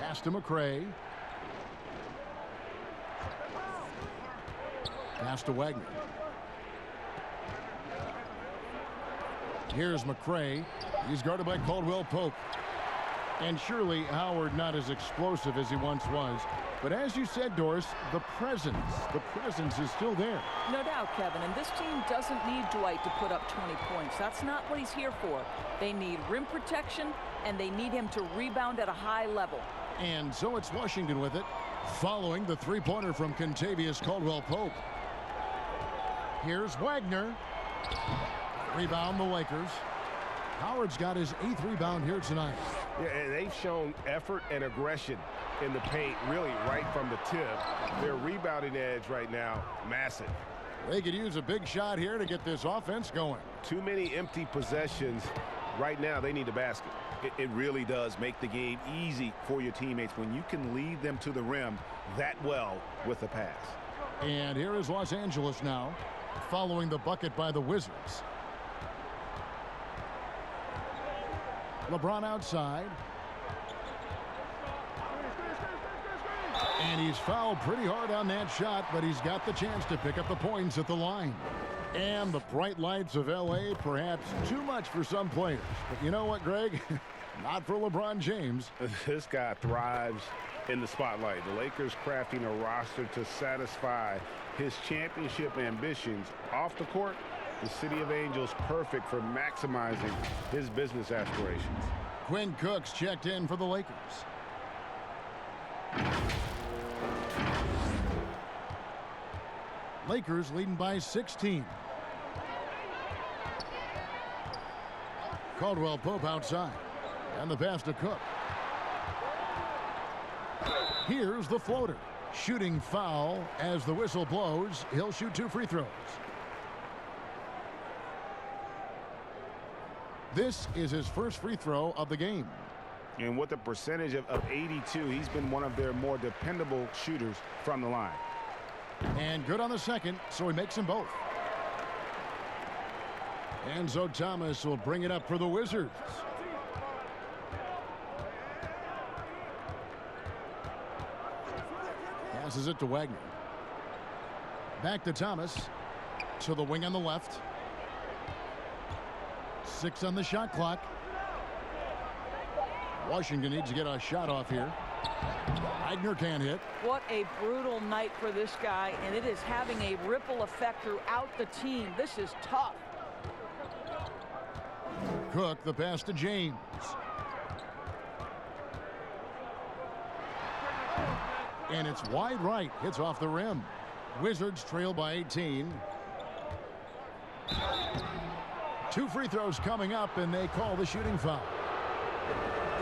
Pass to McCray. Pass to Wagner. Here's McCray. He's guarded by Caldwell Pope. And surely Howard not as explosive as he once was. But as you said, Doris, the presence is still there. No doubt, Kevin. And this team doesn't need Dwight to put up 20 points. That's not what he's here for. They need rim protection, and they need him to rebound at a high level. And so it's Washington with it, following the three-pointer from Kentavious Caldwell-Pope. Here's Wagner. Rebound the Lakers. Howard's got his 8th rebound here tonight. Yeah, and they've shown effort and aggression in the paint, really right from the tip. Their rebounding edge right now, massive. They could use a big shot here to get this offense going. Too many empty possessions. Right now, they need a basket. It really does make the game easy for your teammates when you can lead them to the rim that well with a pass. And here is Los Angeles now, following the bucket by the Wizards. LeBron outside. And he's fouled pretty hard on that shot, but he's got the chance to pick up the points at the line. And the bright lights of L.A., perhaps too much for some players. But you know what, Greg? Not for LeBron James. This guy thrives in the spotlight. The Lakers crafting a roster to satisfy his championship ambitions. Off the court, the City of Angels perfect for maximizing his business aspirations. Quinn Cook's checked in for the Lakers. Lakers leading by 16. Caldwell-Pope outside. And the pass to Cook. Here's the floater. Shooting foul as the whistle blows. He'll shoot 2 free throws. This is his first free throw of the game. And with a percentage of 82, he's been one of their more dependable shooters from the line. And good on the second, so he makes them both. Enzo Thomas will bring it up for the Wizards. Passes it to Wagner. Back to Thomas. To the wing on the left. 6 on the shot clock. Washington needs to get a shot off here. Wagner can't hit. What a brutal night for this guy, and it is having a ripple effect throughout the team. This is tough. Cook, the pass to James. And it's wide right. Hits off the rim. Wizards trail by 18. 2 free throws coming up, and they call the shooting foul.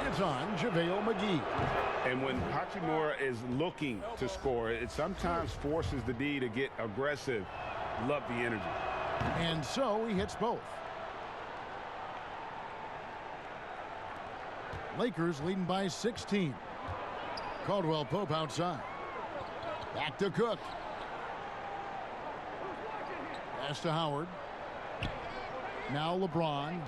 It's on JaVale McGee. And when Hachimura is looking to score, it sometimes forces the D to get aggressive. Love the energy. And so he hits both. Lakers leading by 16. Caldwell-Pope outside. Back to Cook. Pass to Howard. Now LeBron.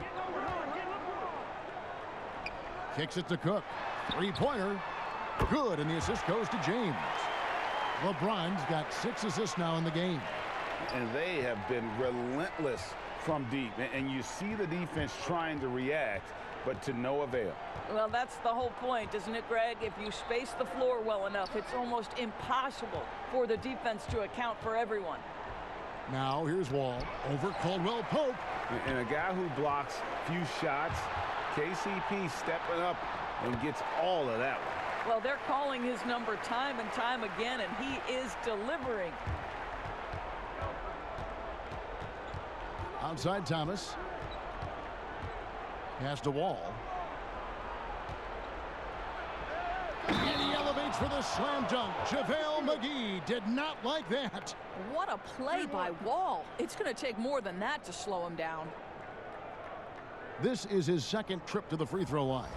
Kicks it to Cook. 3-pointer. Good, and the assist goes to James. LeBron's got 6 assists now in the game. And they have been relentless from deep. And you see the defense trying to react, but to no avail. Well, that's the whole point, isn't it, Greg? If you space the floor well enough, it's almost impossible for the defense to account for everyone. Now here's Wall over Caldwell-Pope. And a guy who blocks few shots, KCP stepping up and gets all of that one. Well, they're calling his number time and time again, and he is delivering. Outside Thomas. Pass to Wall. And he elevates for the slam dunk. JaVale McGee did not like that. What a play by Wall. It's going to take more than that to slow him down. This is his second trip to the free throw line.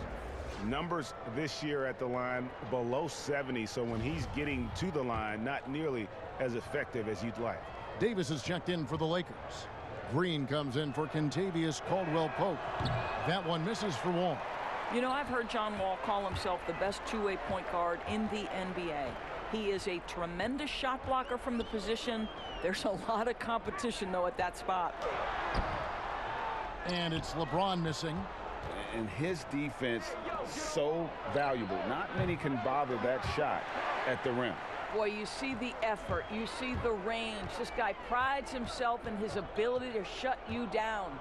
Numbers this year at the line below 70, so when he's getting to the line, not nearly as effective as you'd like. Davis is checked in for the Lakers. Green comes in for Kentavious Caldwell-Pope. That one misses for Wall. You know, I've heard John Wall call himself the best two-way point guard in the NBA. He is a tremendous shot blocker from the position. There's a lot of competition, though, at that spot. And it's LeBron missing. And his defense so valuable. Not many can bother that shot at the rim. Boy, you see the effort. You see the range. This guy prides himself in his ability to shut you down.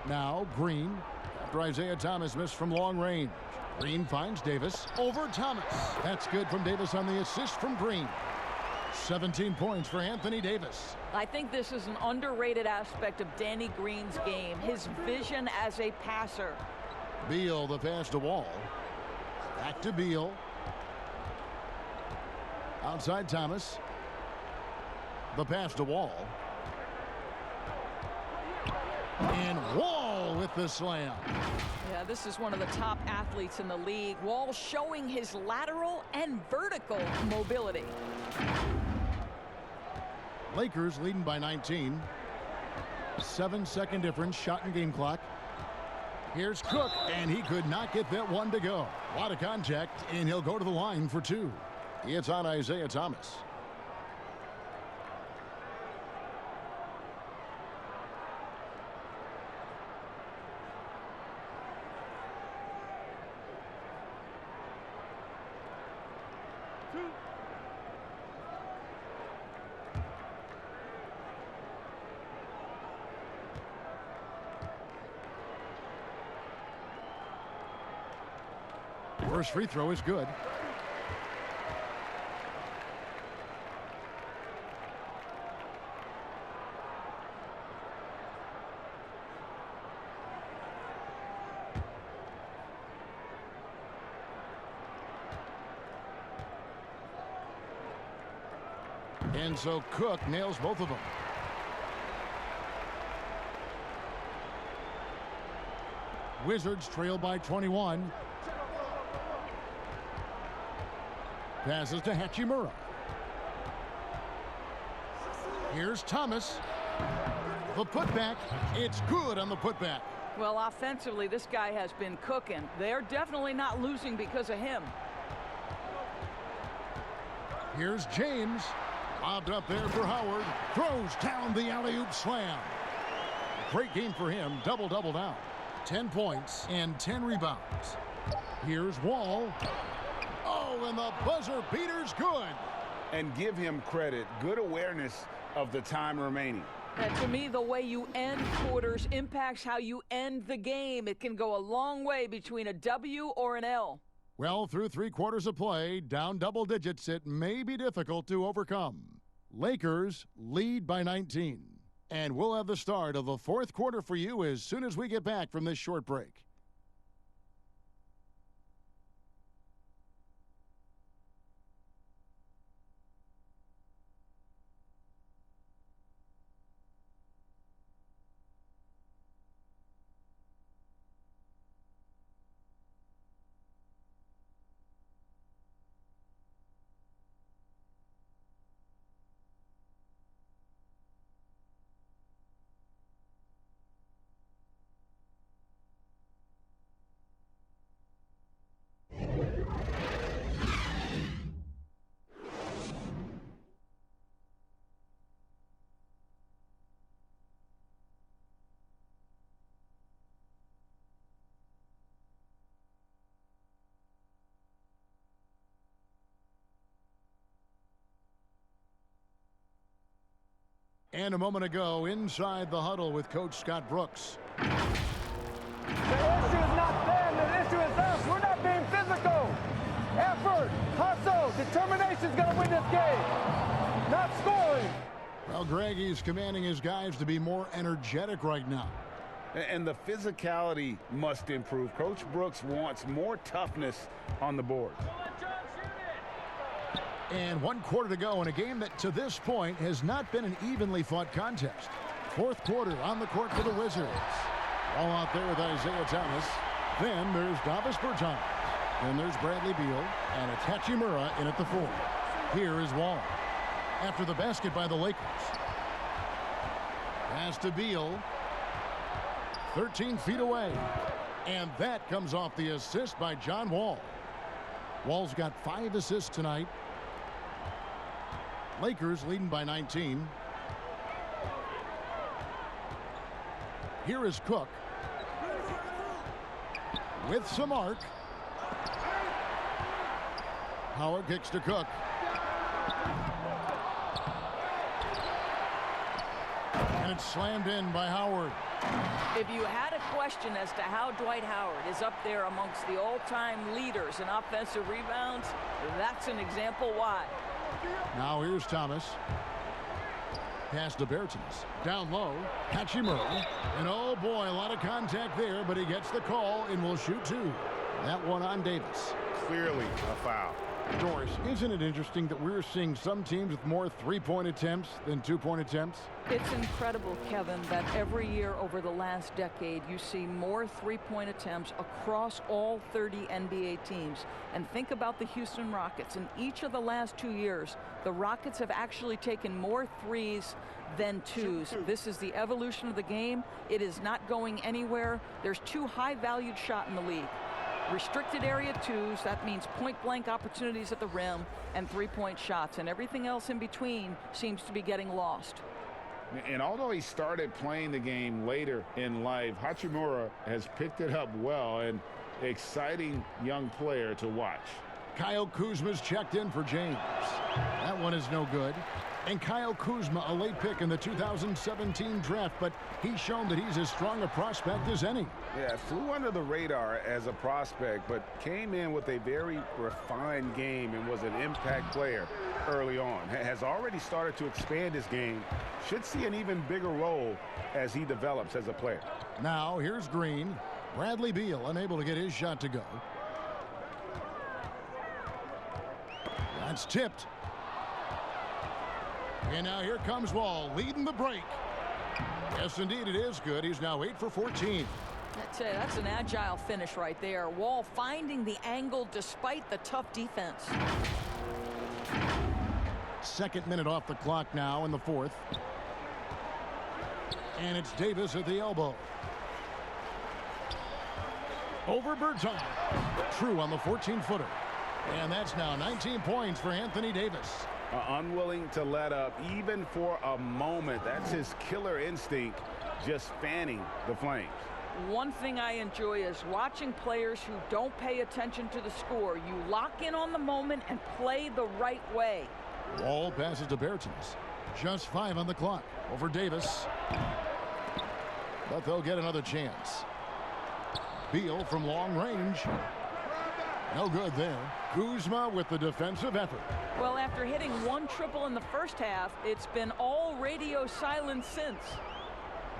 Now Green after Isaiah Thomas missed from long range. Green finds Davis over Thomas. That's good from Davis on the assist from Green. 17 points for Anthony Davis. I think this is an underrated aspect of Danny Green's game, his vision as a passer. Beal, the pass to Wall. Back to Beal. Outside Thomas. The pass to Wall. And Wall with the slam. Yeah, this is one of the top athletes in the league. Wall showing his lateral and vertical mobility. Lakers leading by 19. 7-second difference, shot and game clock. Here's Cook, and he could not get that one to go. A lot of contact, and he'll go to the line for two. It's on Isaiah Thomas. First free throw is good. And so Cook nails both of them. Wizards trail by 21. Passes to Hachimura. Here's Thomas. The putback. It's good on the putback. Well, offensively, this guy has been cooking. They're definitely not losing because of him. Here's James. Lobbed up there for Howard. Throws down the alley-oop slam. Great game for him. Double-double now. 10 points and 10 rebounds. Here's Wall. Oh, and the buzzer beater's good. And give him credit. Good awareness of the time remaining. To me, the way you end quarters impacts how you end the game. It can go a long way between a W or an L. Well, through 3 quarters of play, down double digits, it may be difficult to overcome. Lakers lead by 19. And we'll have the start of the 4th quarter for you as soon as we get back from this short break. And a moment ago, inside the huddle with Coach Scott Brooks. The issue is not them, the issue is us. We're not being physical. Effort, hustle, determination is going to win this game, not scoring. Well, Greg, he's commanding his guys to be more energetic right now. And the physicality must improve. Coach Brooks wants more toughness on the board. And 1 quarter to go in a game that to this point has not been an evenly fought contest. 4th quarter on the court for the Wizards. All out there with Isaiah Thomas. Then there's Davis Bertans. Then there's Bradley Beal. And it's Hachimura in at the 4. Here is Wall. After the basket by the Lakers. Pass to Beal. 13 feet away. And that comes off the assist by John Wall. Wall's got 5 assists tonight. Lakers leading by 19. Here is Cook. With some arc. Howard kicks to Cook. And it's slammed in by Howard. If you had a question as to how Dwight Howard is up there amongst the all-time leaders in offensive rebounds, that's an example why. Now here's Thomas. Pass to Bertens. Down low. Hachimura. And oh boy, a lot of contact there, but he gets the call and will shoot two. That one on Davis. Clearly a foul. Doris, isn't it interesting that we're seeing some teams with more three-point attempts than two-point attempts? It's incredible, Kevin, that every year over the last decade you see more three-point attempts across all 30 NBA teams. And think about the Houston Rockets. In each of the last 2 years, the Rockets have actually taken more threes than twos. This is the evolution of the game. It is not going anywhere. There's two high-valued shots in the league. Restricted area twos, that means point-blank opportunities at the rim, and three-point shots, and everything else in between seems to be getting lost. And although he started playing the game later in life, Hachimura has picked it up well, and exciting young player to watch. Kyle Kuzma's checked in for James. That one is no good. And Kyle Kuzma, a late pick in the 2017 draft, but he's shown that he's as strong a prospect as any. Yeah, flew under the radar as a prospect, but came in with a very refined game and was an impact player early on. Has already started to expand his game. Should see an even bigger role as he develops as a player. Now, here's Green. Bradley Beal unable to get his shot to go. That's tipped. And now here comes Wall, leading the break. Yes, indeed, it is good. He's now 8 for 14. I'd say that's an agile finish right there. Wall finding the angle despite the tough defense. Second minute off the clock now in the fourth. And it's Davis at the elbow. Over Bertans. True on the 14-footer. And that's now 19 points for Anthony Davis. Unwilling to let up even for a moment. That's his killer instinct, just fanning the flames. One thing I enjoy is watching players who don't pay attention to the score. You lock in on the moment and play the right way. Wall passes to Bertans. Just 5 on the clock. Over Davis. But they'll get another chance. Beal from long range. No good there. Kuzma with the defensive effort. Well, after hitting one triple in the first half, it's been all radio silence since.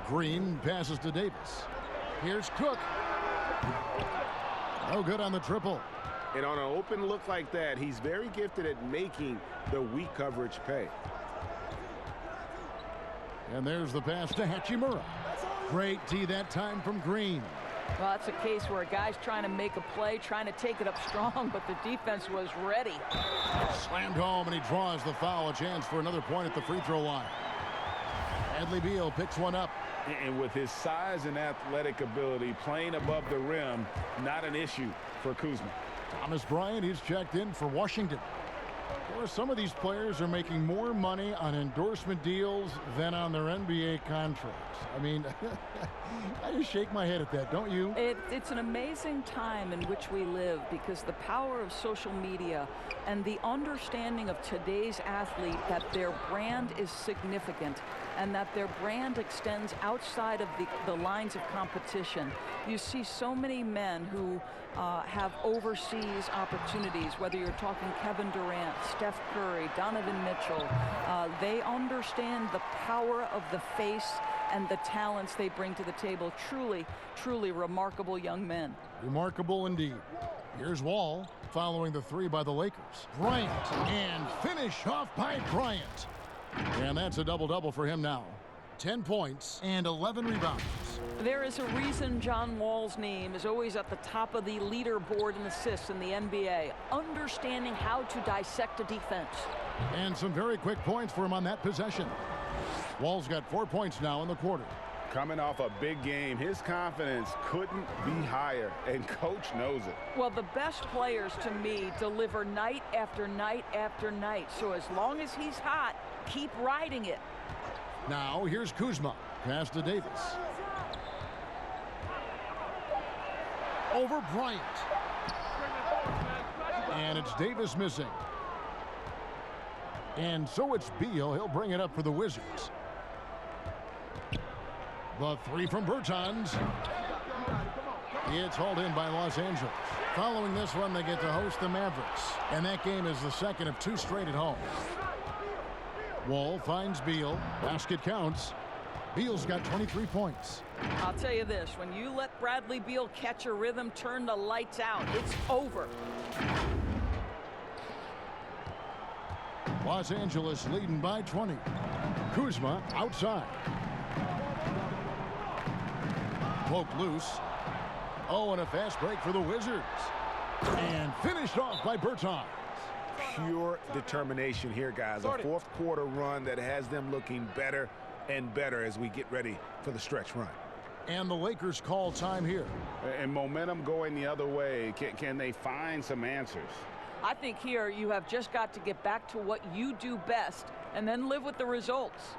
Green passes to Davis. Here's Cook. No good on the triple. And on an open look like that, he's very gifted at making the weak coverage pay. And there's the pass to Hachimura. Great D that time from Green. Well, that's a case where a guy's trying to make a play, trying to take it up strong, but the defense was ready. Slammed home, and he draws the foul. A chance for another point at the free throw line. Bradley Beal picks one up. And with his size and athletic ability, playing above the rim, not an issue for Kuzma. Thomas Bryant, he's checked in for Washington. Of course, some of these players are making more money on endorsement deals than on their NBA contracts. I mean, I just shake my head at that, don't you? It's an amazing time in which we live because the power of social media and the understanding of today's athlete that their brand is significant and that their brand extends outside of the lines of competition. You see so many men who have overseas opportunities, whether you're talking Kevin Durant, Steph Curry, Donovan Mitchell. They understand the power of the face and the talents they bring to the table. Truly, truly remarkable young men. Remarkable indeed. Here's Wall following the three by the Lakers. Bryant, and finish off by Bryant. And that's a double-double for him now. 10 points and 11 rebounds. There is a reason John Wall's name is always at the top of the leaderboard in assists in the NBA. Understanding how to dissect a defense. And some very quick points for him on that possession. Wall's got 4 points now in the quarter. Coming off a big game, his confidence couldn't be higher, and coach knows it. Well, the best players to me deliver night after night after night. So as long as he's hot, keep riding it. Now here's Kuzma. Pass to Davis. Over Bryant. And it's Davis missing. And so it's Beal. He'll bring it up for the Wizards. The three from Bertans. It's hauled in by Los Angeles. Following this one, they get to host the Mavericks. And that game is the second of 2 straight at home. Wall finds Beal. Basket counts. Beal's got 23 points. I'll tell you this, when you let Bradley Beal catch a rhythm, turn the lights out, it's over. Los Angeles leading by 20. Kuzma outside. Poked loose. Oh, and a fast break for the Wizards. And finished off by Bertans. Pure determination here, guys. A fourth quarter run that has them looking better and better as we get ready for the stretch run. And the Lakers call time here. And momentum going the other way. Can they find some answers? I think here you have just got to get back to what you do best and then live with the results.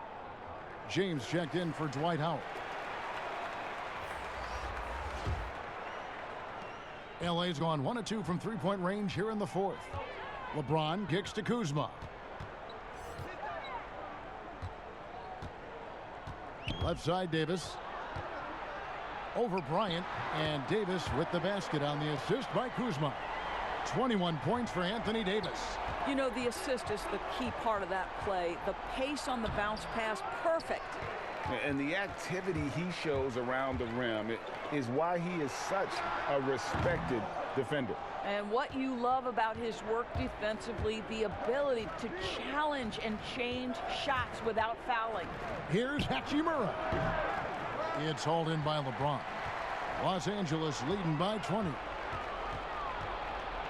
James checked in for Dwight Howard. LA's gone 1 of 2 from three-point range here in the fourth. LeBron kicks to Kuzma. Left side, Davis. Over Bryant, and Davis with the basket on the assist by Kuzma. 21 points for Anthony Davis. You know, the assist is the key part of that play. The pace on the bounce pass, perfect. And the activity he shows around the rim is why he is such a respected defender. And what you love about his work defensively, the ability to challenge and change shots without fouling. Here's Hachimura. It's hauled in by LeBron. Los Angeles leading by 20.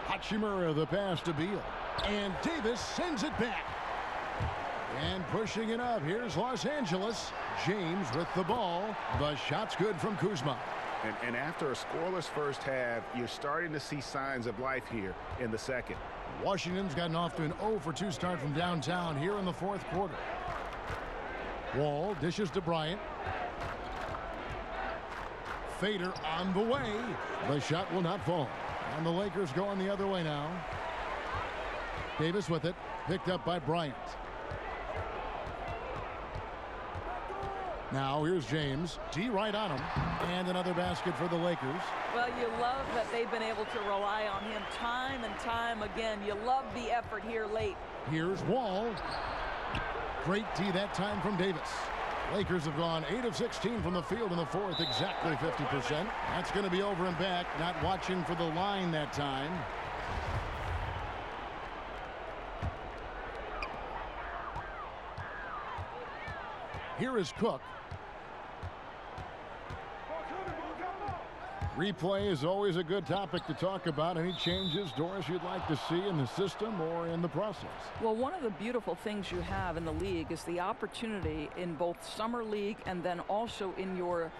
Hachimura the pass to Beal. And Davis sends it back. And pushing it up, here's Los Angeles. James with the ball. The shot's good from Kuzma. And after a scoreless first half, you're starting to see signs of life here in the second. Washington's gotten off to an 0 for 2 start from downtown here in the fourth quarter. Wall dishes to Bryant. Fader on the way. The shot will not fall. And the Lakers going the other way now. Davis with it. Picked up by Bryant. Now here's James. D right on him. And another basket for the Lakers. Well, you love that they've been able to rely on him time and time again. You love the effort here late. Here's Wall. Great D that time from Davis. Lakers have gone 8 of 16 from the field in the fourth, exactly 50%. That's going to be over and back, not watching for the line that time. Here is Cook. Replay is always a good topic to talk about. Any changes, Doris, you'd like to see in the system or in the process? Well, one of the beautiful things you have in the league is the opportunity in both Summer League and then also in your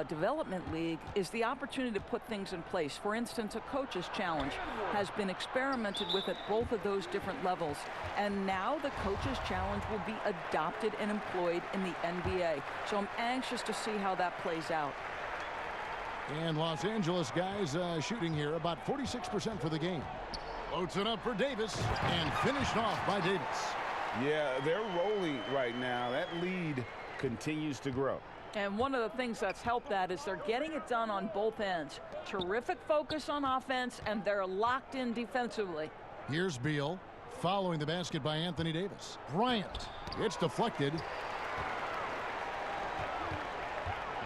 development league is the opportunity to put things in place. For instance, a coach's challenge has been experimented with at both of those different levels. And now the coach's challenge will be adopted and employed in the NBA. So I'm anxious to see how that plays out. And Los Angeles guys shooting here about 46% for the game. Floats it up for Davis and finished off by Davis. Yeah, they're rolling right now. That lead continues to grow. And one of the things that's helped that is they're getting it done on both ends. Terrific focus on offense, and they're locked in defensively. Here's Beal following the basket by Anthony Davis. Bryant. It's deflected.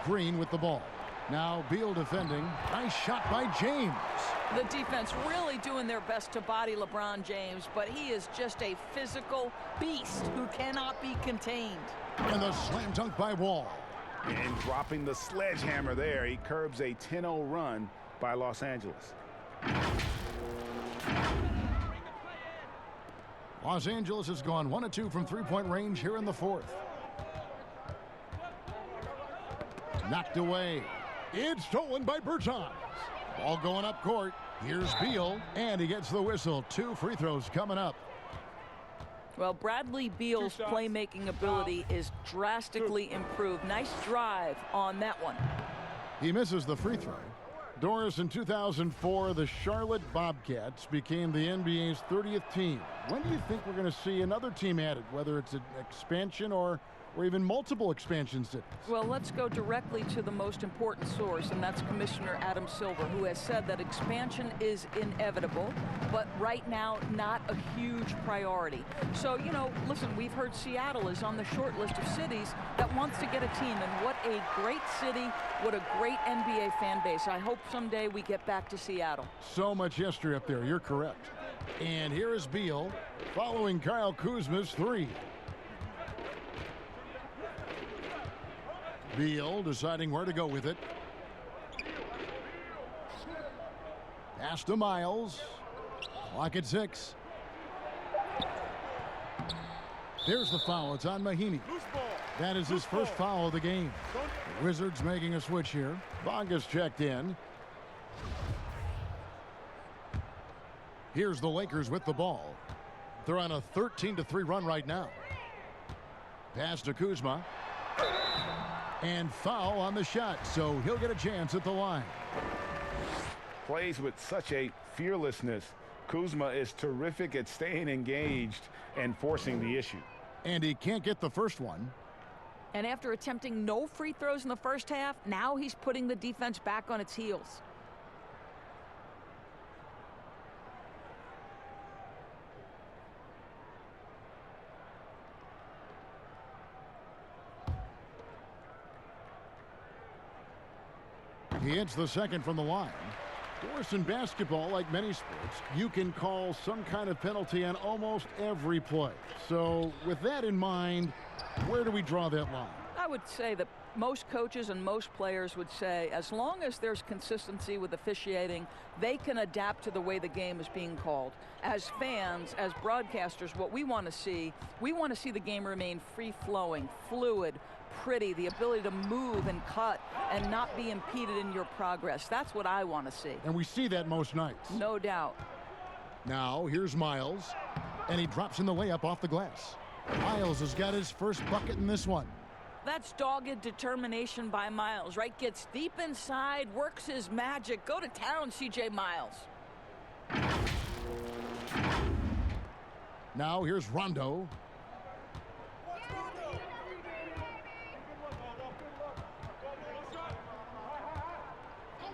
Green with the ball. Now Beal defending. Nice shot by James. The defense really doing their best to body LeBron James, but he is just a physical beast who cannot be contained. And the slam dunk by Wall. And dropping the sledgehammer there, he curbs a 10-0 run by Los Angeles. Los Angeles has gone 1 of 2 from three-point range here in the fourth. Knocked away. It's stolen by Bertans. Ball going up court. Here's Beal, and he gets the whistle. 2 free throws coming up. Well, Bradley Beal's playmaking ability is drastically improved. Nice drive on that one. He misses the free throw. Doris, in 2004, the Charlotte Bobcats became the NBA's 30th team. When do you think we're going to see another team added, whether it's an expansion or or even multiple expansion cities? Well, let's go directly to the most important source, and that's Commissioner Adam Silver, who has said that expansion is inevitable, but right now not a huge priority. So, you know, listen, we've heard Seattle is on the short list of cities that wants to get a team, and what a great city, what a great NBA fan base. I hope someday we get back to Seattle. So much history up there, you're correct. And here is Beal following Kyle Kuzma's three. Beal deciding where to go with it. Pass to Miles. Clock at 6. There's the foul. It's on Mahinmi. That is his first foul of the game. The Wizards making a switch here. Bonga's checked in. Here's the Lakers with the ball. They're on a 13-3 run right now. Pass to Kuzma. And foul on the shot, so he'll get a chance at the line. Plays with such a fearlessness. Kuzma is terrific at staying engaged and forcing the issue. And he can't get the first one. And after attempting no free throws in the first half, now he's putting the defense back on its heels. He hits the second from the line. Of course, in basketball, like many sports, you can call some kind of penalty on almost every play. So with that in mind, where do we draw that line? I would say that most coaches and most players would say as long as there's consistency with officiating, they can adapt to the way the game is being called. As fans, as broadcasters, what we want to see the game remain free-flowing, fluid, pretty, the ability to move and cut and not be impeded in your progress. That's what I want to see. And we see that most nights. No doubt. Now, here's Miles, and he drops in the layup off the glass. Miles has got his first bucket in this one. That's dogged determination by Miles, right? Gets deep inside, works his magic. Go to town, C.J. Miles. Now, here's Rondo.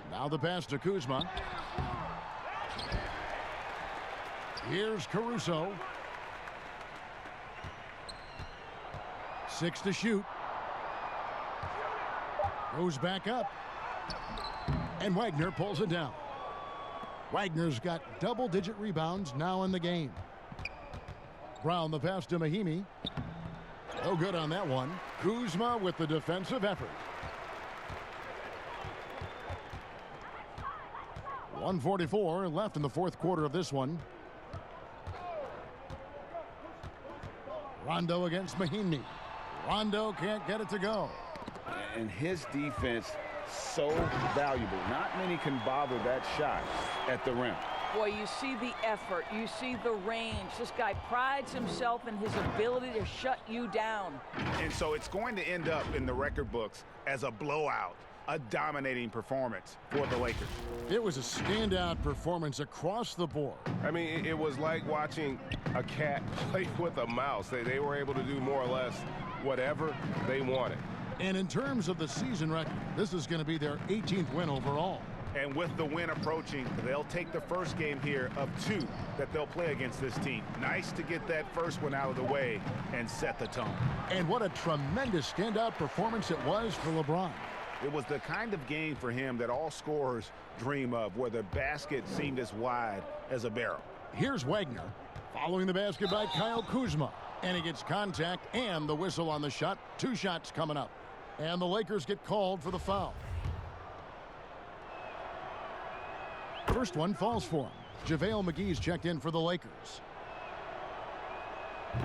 Now the pass to Kuzma. Here's Caruso. 6 to shoot. Goes back up. And Wagner pulls it down. Wagner's got double-digit rebounds now in the game. Brown the pass to Mahinmi. No good on that one. Kuzma with the defensive effort. 1:44 left in the fourth quarter of this one. Rondo against Mahinmi. Rondo can't get it to go. And his defense so valuable. Not many can bother that shot at the rim. Boy, you see the effort. You see the range. This guy prides himself in his ability to shut you down. And so it's going to end up in the record books as a blowout, a dominating performance for the Lakers. It was a standout performance across the board. I mean, it was like watching a cat play with a mouse. They were able to do more or less whatever they wanted. And in terms of the season record, this is going to be their 18th win overall. And with the win approaching, they'll take the first game here of 2 that they'll play against this team. Nice to get that first one out of the way and set the tone. And what a tremendous standout performance it was for LeBron. It was the kind of game for him that all scorers dream of, where the basket seemed as wide as a barrel. Here's Wagner following the basket by Kyle Kuzma. And he gets contact and the whistle on the shot. 2 shots coming up. And the Lakers get called for the foul. First one falls for him. JaVale McGee's checked in for the Lakers.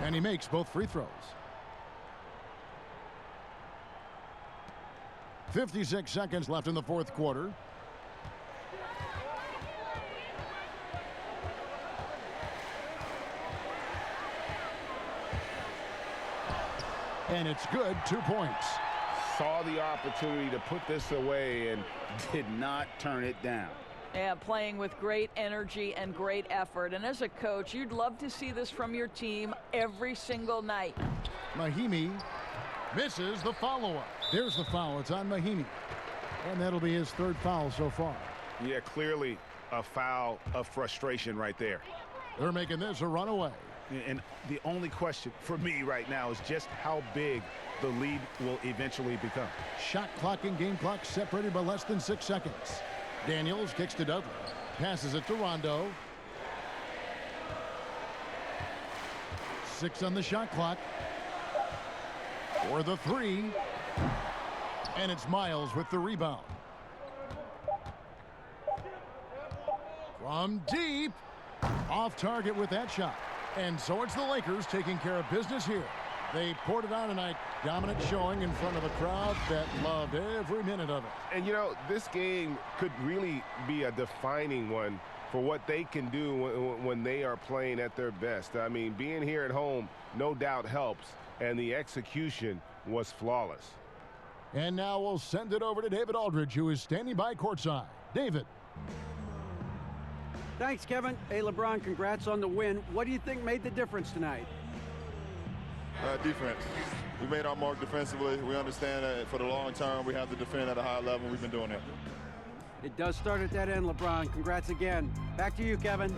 And he makes both free throws. 56 seconds left in the fourth quarter. And it's good. 2 points. Saw the opportunity to put this away and did not turn it down. Yeah, playing with great energy and great effort. And as a coach, you'd love to see this from your team every single night. Mahinmi Misses the follow-up. There's the foul. It's on Mahinmi. And that'll be his third foul so far. Yeah, clearly a foul of frustration right there. They're making this a runaway. And the only question for me right now is just how big the lead will eventually become. Shot clock and game clock separated by less than 6 seconds. Daniels kicks to Dudley. Passes it to Rondo. 6 on the shot clock. For the 3. And it's Miles with the rebound. From deep. Off target with that shot. And so it's the Lakers taking care of business here. They poured it on tonight. Dominant showing in front of a crowd that loved every minute of it. And, you know, this game could really be a defining one for what they can do when they are playing at their best. I mean, being here at home no doubt helps, and the execution was flawless. And now we'll send it over to David Aldridge, who is standing by courtside. David. Thanks, Kevin. Hey, LeBron, congrats on the win. What do you think made the difference tonight? Defense. We made our mark defensively. We understand that for the long term, we have to defend at a high level. We've been doing it. It does start at that end, LeBron. Congrats again. Back to you, Kevin.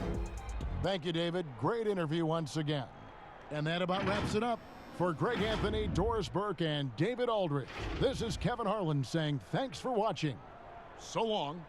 Thank you, David. Great interview once again. And that about wraps it up. For Greg Anthony, Doris Burke, and David Aldridge, this is Kevin Harlan saying thanks for watching. So long.